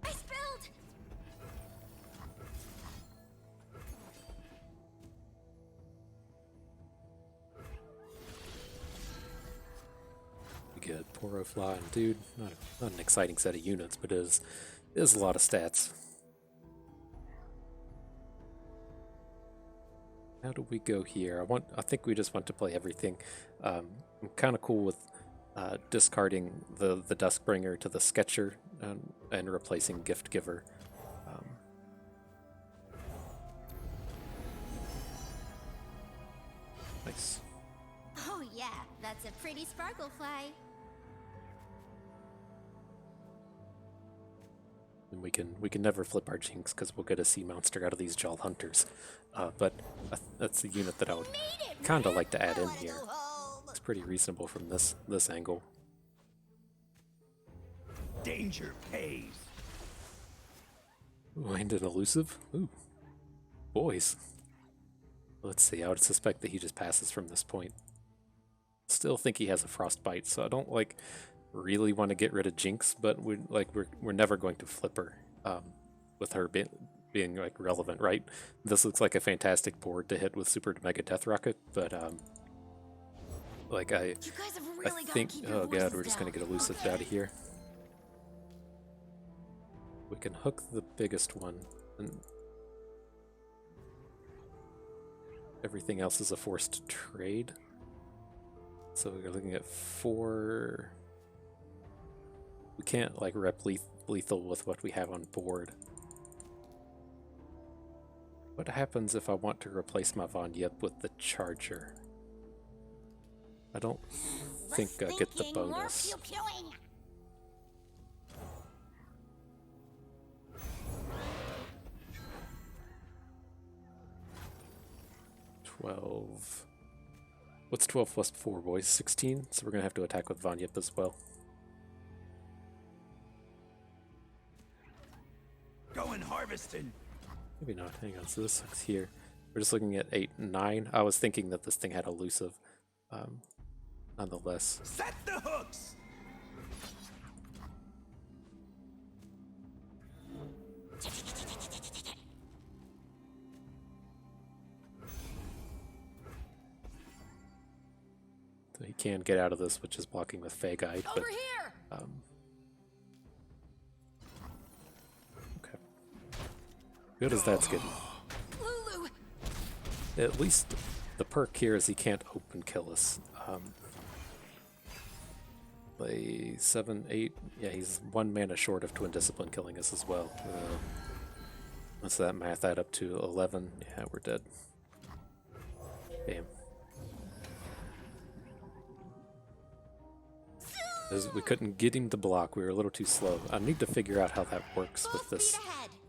I spilled. Good. Poro Fly and Dude. Not an exciting set of units, but it is a lot of stats. How do we go here? I think we just want to play everything. I'm kind of cool with discarding the Duskbringer to the Sketcher and replacing Gift Giver. Nice. Oh yeah, that's a pretty sparkle fly. And we can never flip our Jinx because we'll get a sea monster out of these Jaw Hunters. But that's the unit that I would kind of like to add in here. It's pretty reasonable from this angle. Danger pays. Wind and elusive? Ooh. Boys. Let's see, I would suspect that he just passes from this point. Still think he has a frostbite, so I don't like really want to get rid of Jinx, but we're never going to flip her with her being like relevant, right? This looks like a fantastic board to hit with Super Mega Death Rocket, but like I think, oh god, we're just gonna get elusived out of here. We can hook the biggest one, and everything else is a forced trade. So we're looking at 4. We can't like rep lethal with what we have on board. What happens if I want to replace my Von Yip with the Charger? I don't think I get the bonus. 12. What's 12 plus 4, boys? 16? So we're going to have to attack with Von Yip as well. Going harvesting. Maybe not. Hang on. So this sucks here. We're just looking at 8 and 9. I was thinking that this thing had elusive. Nonetheless. Set the hooks! So he can get out of this, which is blocking with Fey Guide. Over here! Okay. Good as that's getting. Lulu! At least the perk here is he can't open kill us. Play 7, 8. Yeah, he's 1 mana short of Twin Discipline killing us as well. What's that math add up to? 11? Yeah, we're dead. Damn. We couldn't get him to block. We were a little too slow. I need to figure out how that works with this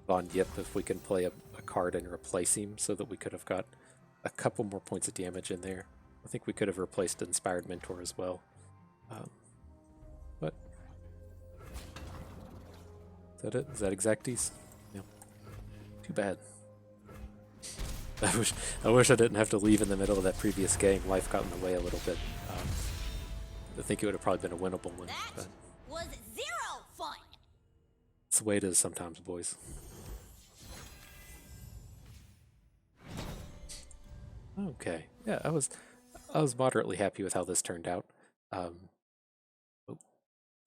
Von Yip, if we can play a card and replace him so that we could have got a couple more points of damage in there. I think we could have replaced Inspired Mentor as well. But is that it? Is that exacties? Yeah. Too bad. I wish I didn't have to leave in the middle of that previous game. Life got in the way a little bit. I think it would have probably been a winnable one. That was zero fun. It's the way it is sometimes, boys. Okay, yeah, I was moderately happy with how this turned out. Oh,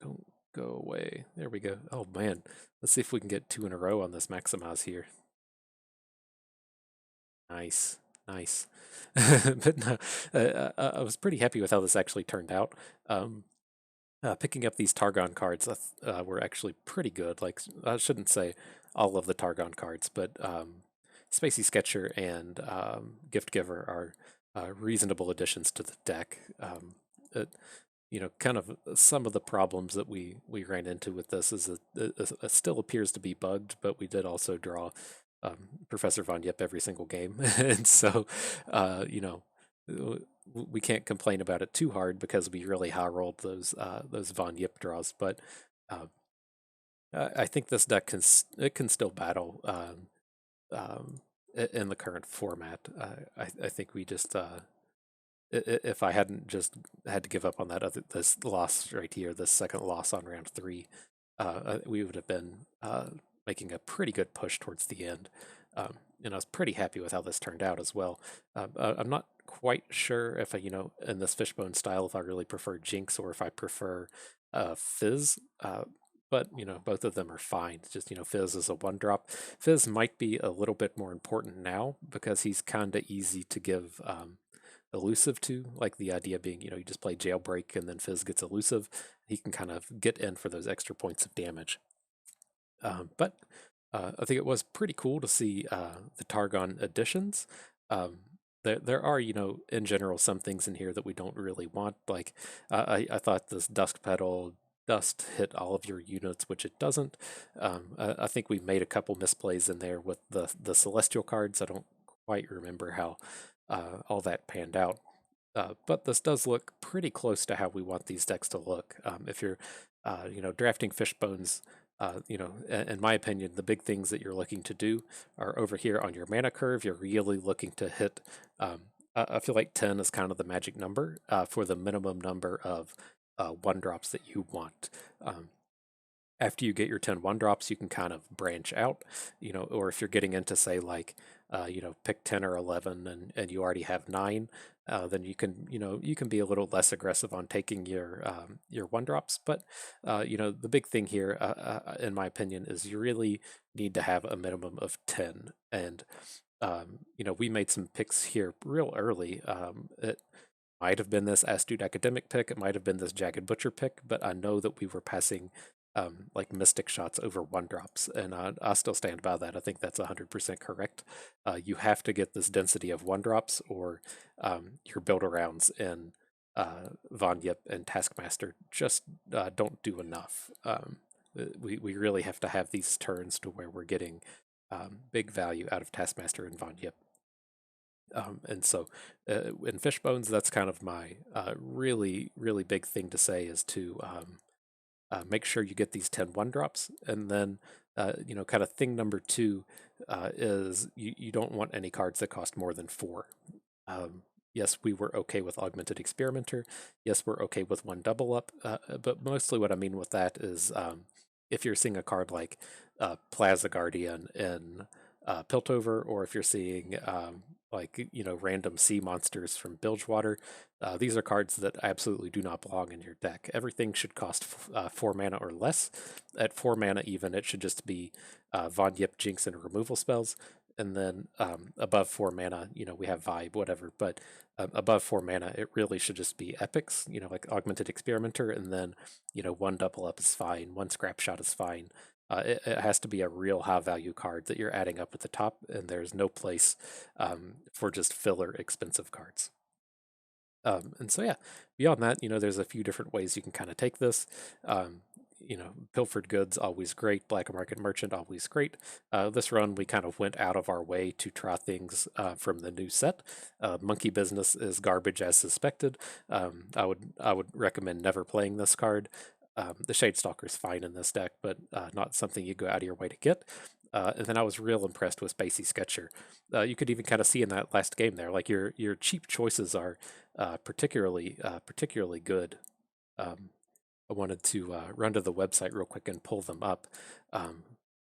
don't go away. There we go. Oh man, let's see if we can get 2 in a row on this Maximize here. Nice, nice. But no, I was pretty happy with how this actually turned out. Picking up these Targon cards were actually pretty good. Like, I shouldn't say all of the Targon cards, but Spacey Sketcher and Gift Giver are reasonable additions to the deck. Kind of some of the problems that we ran into with this is it still appears to be bugged, but we did also draw Professor Von Yip every single game, and so we can't complain about it too hard because we really high rolled those Von Yip draws. But I think this deck can still battle in the current format. I think we just if I hadn't just had to give up on this loss right here, this second loss on round 3, we would have been making a pretty good push towards the end. And I was pretty happy with how this turned out as well. I'm not quite sure if in this Fishbone style, if I really prefer Jinx or if I prefer Fizz. But both of them are fine. Just Fizz is a 1-drop. Fizz might be a little bit more important now because he's kind of easy to give elusive to. Like the idea being, you just play Jailbreak and then Fizz gets elusive. He can kind of get in for those extra points of damage. But I think it was pretty cool to see the Targon additions. There are, in general, some things in here that we don't really want. Like, I thought this Dusk Petal Dust hit all of your units, which it doesn't. I think we made a couple misplays in there with the Celestial cards. I don't quite remember how all that panned out. But this does look pretty close to how we want these decks to look. If you're, drafting Fishbones You know, in my opinion, the big things that you're looking to do are over here on your mana curve. You're really looking to hit. I feel like 10 is kind of the magic number for the minimum number of 1-drops that you want. After you get your 10 1-drops, you can kind of branch out, you know, or if you're getting into, say, like, you know, pick 10 or 11 and you already have 9, then you can, you know, you can be a little less aggressive on taking your 1-drops. But, you know, the big thing here, in my opinion, is you really need to have a minimum of 10. And, you know, we made some picks here real early. It might have been this Astute Academic pick, it might have been this Jagged Butcher pick, but I know that we were passing like Mystic shots over 1-drops, and I still stand by that. I think that's 100% correct. You have to get this density of 1-drops, or your build-arounds in Von Yip and Taskmaster just don't do enough. We really have to have these turns to where we're getting big value out of Taskmaster and Von Yip. And so in Fishbones, that's kind of my really, really big thing to say, is to make sure you get these 10 1-drops. And then, you know, kind of thing number 2 is you don't want any cards that cost more than 4. Yes, we were okay with Augmented Experimenter. Yes, we're okay with 1 double up. But mostly what I mean with that is if you're seeing a card like Plaza Guardian in Piltover, or if you're seeing like, you know, random sea monsters from Bilgewater, these are cards that absolutely do not belong in your deck. Everything should cost 4 mana or less. At 4 mana even, it should just be Von Yip, Jinx, and removal spells. And then above 4 mana, you know, we have Vibe, whatever. But above 4 mana, it really should just be epics, you know, like Augmented Experimenter, and then, you know, 1 double up is fine, 1 scrap shot is fine. It has to be a real high value card that you're adding up at the top, and there's no place for just filler expensive cards. And so, yeah, beyond that, you know, there's a few different ways you can kind of take this. You know, Pilfered Goods, always great. Black Market Merchant, always great. This run, we kind of went out of our way to try things from the new set. Monkey Business is garbage as suspected. I would recommend never playing this card. The Shadestalker is fine in this deck, but not something you go out of your way to get. And then I was real impressed with Spacey Sketcher. You could even kind of see in that last game there, like your cheap choices are particularly good. I wanted to run to the website real quick and pull them up.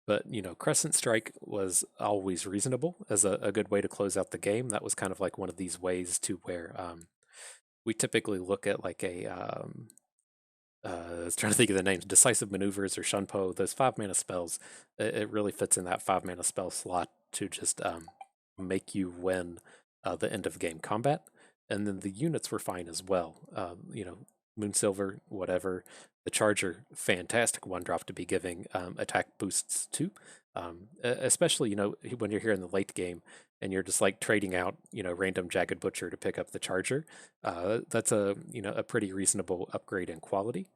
But, you know, Crescent Strike was always reasonable as a good way to close out the game. That was kind of like one of these ways to where we typically look at like a... I was trying to think of the names. Decisive Maneuvers or Shunpo, those 5 mana spells, it really fits in that 5 mana spell slot to just make you win the end of game combat. And then the units were fine as well. You know, Moonsilver, whatever. The Charger, fantastic 1-drop to be giving attack boosts to. Especially, you know, when you're here in the late game and you're just like trading out, you know, random Jagged Butcher to pick up the Charger. That's a, you know, a pretty reasonable upgrade in quality.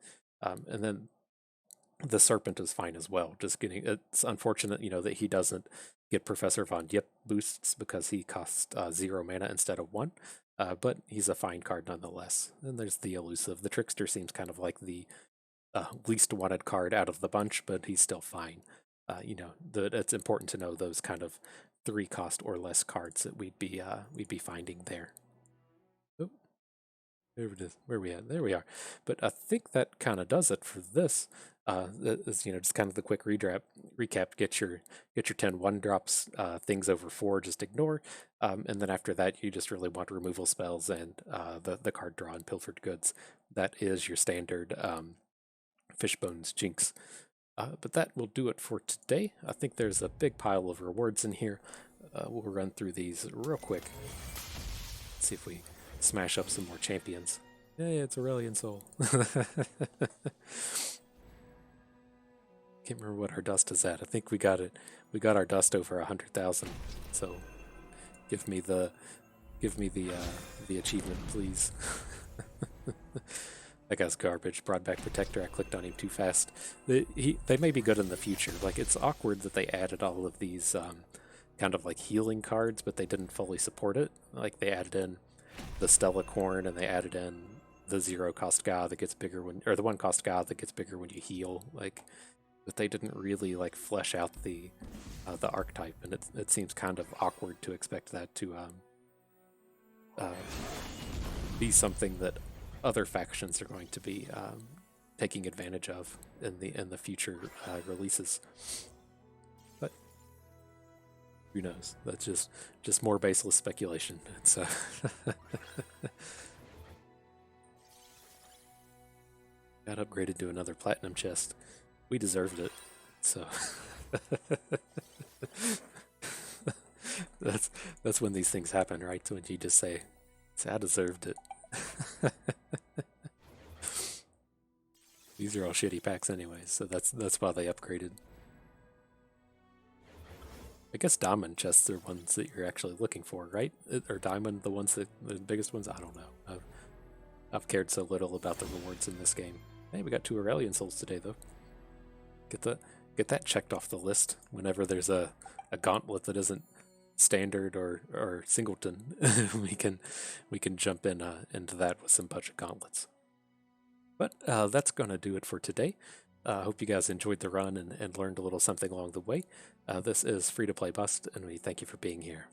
And then the Serpent is fine as well. Just getting, it's unfortunate, you know, that he doesn't get Professor Von Yip boosts because he costs 0 mana instead of 1. But he's a fine card nonetheless. And there's the Elusive. The Trickster seems kind of like the least wanted card out of the bunch, but he's still fine. You know, it's important to know those kind of 3 cost or less cards that we'd be finding there. Oh, there it is. Where are we at? There we are. But I think that kind of does it for this. That is, you know, just kind of the quick recap. Get your 10 1-drops. Things over 4, just ignore. And then after that, you just really want removal spells and the card draw and Pilfered Goods. That is your standard Fishbones Jinx. But that will do it for today. I think there's a big pile of rewards in here. We'll run through these real quick. Let's see if we smash up some more champions. Hey, it's Aurelian Soul. Can't remember what our dust is at. I think we got it. We got our dust over 100,000. So give me the achievement, please. That guy's garbage. Broadback Protector, I clicked on him too fast. They may be good in the future. Like, it's awkward that they added all of these kind of like healing cards, but they didn't fully support it. Like, they added in the Stella Corn, and they added in the 0-cost guy that gets bigger when, or the 1-cost guy that gets bigger when you heal. Like, but they didn't really like flesh out the archetype, and it seems kind of awkward to expect that to be something that other factions are going to be taking advantage of in the future releases. But who knows? That's just more baseless speculation. It's got upgraded to another platinum chest. We deserved it, so that's when these things happen, right? So when you just say, "I deserved it." These are all shitty packs anyways, so that's why they upgraded. I guess diamond chests are ones that you're actually looking for, right? Or diamond, the biggest ones? I don't know. I've cared so little about the rewards in this game. Hey, we got 2 Aurelian souls today, though. Get that checked off the list whenever there's a gauntlet that isn't standard or singleton. we can jump into that with some budget gauntlets. But that's going to do it for today. I hope you guys enjoyed the run and learned a little something along the way. This is Free to Play Bust, and we thank you for being here.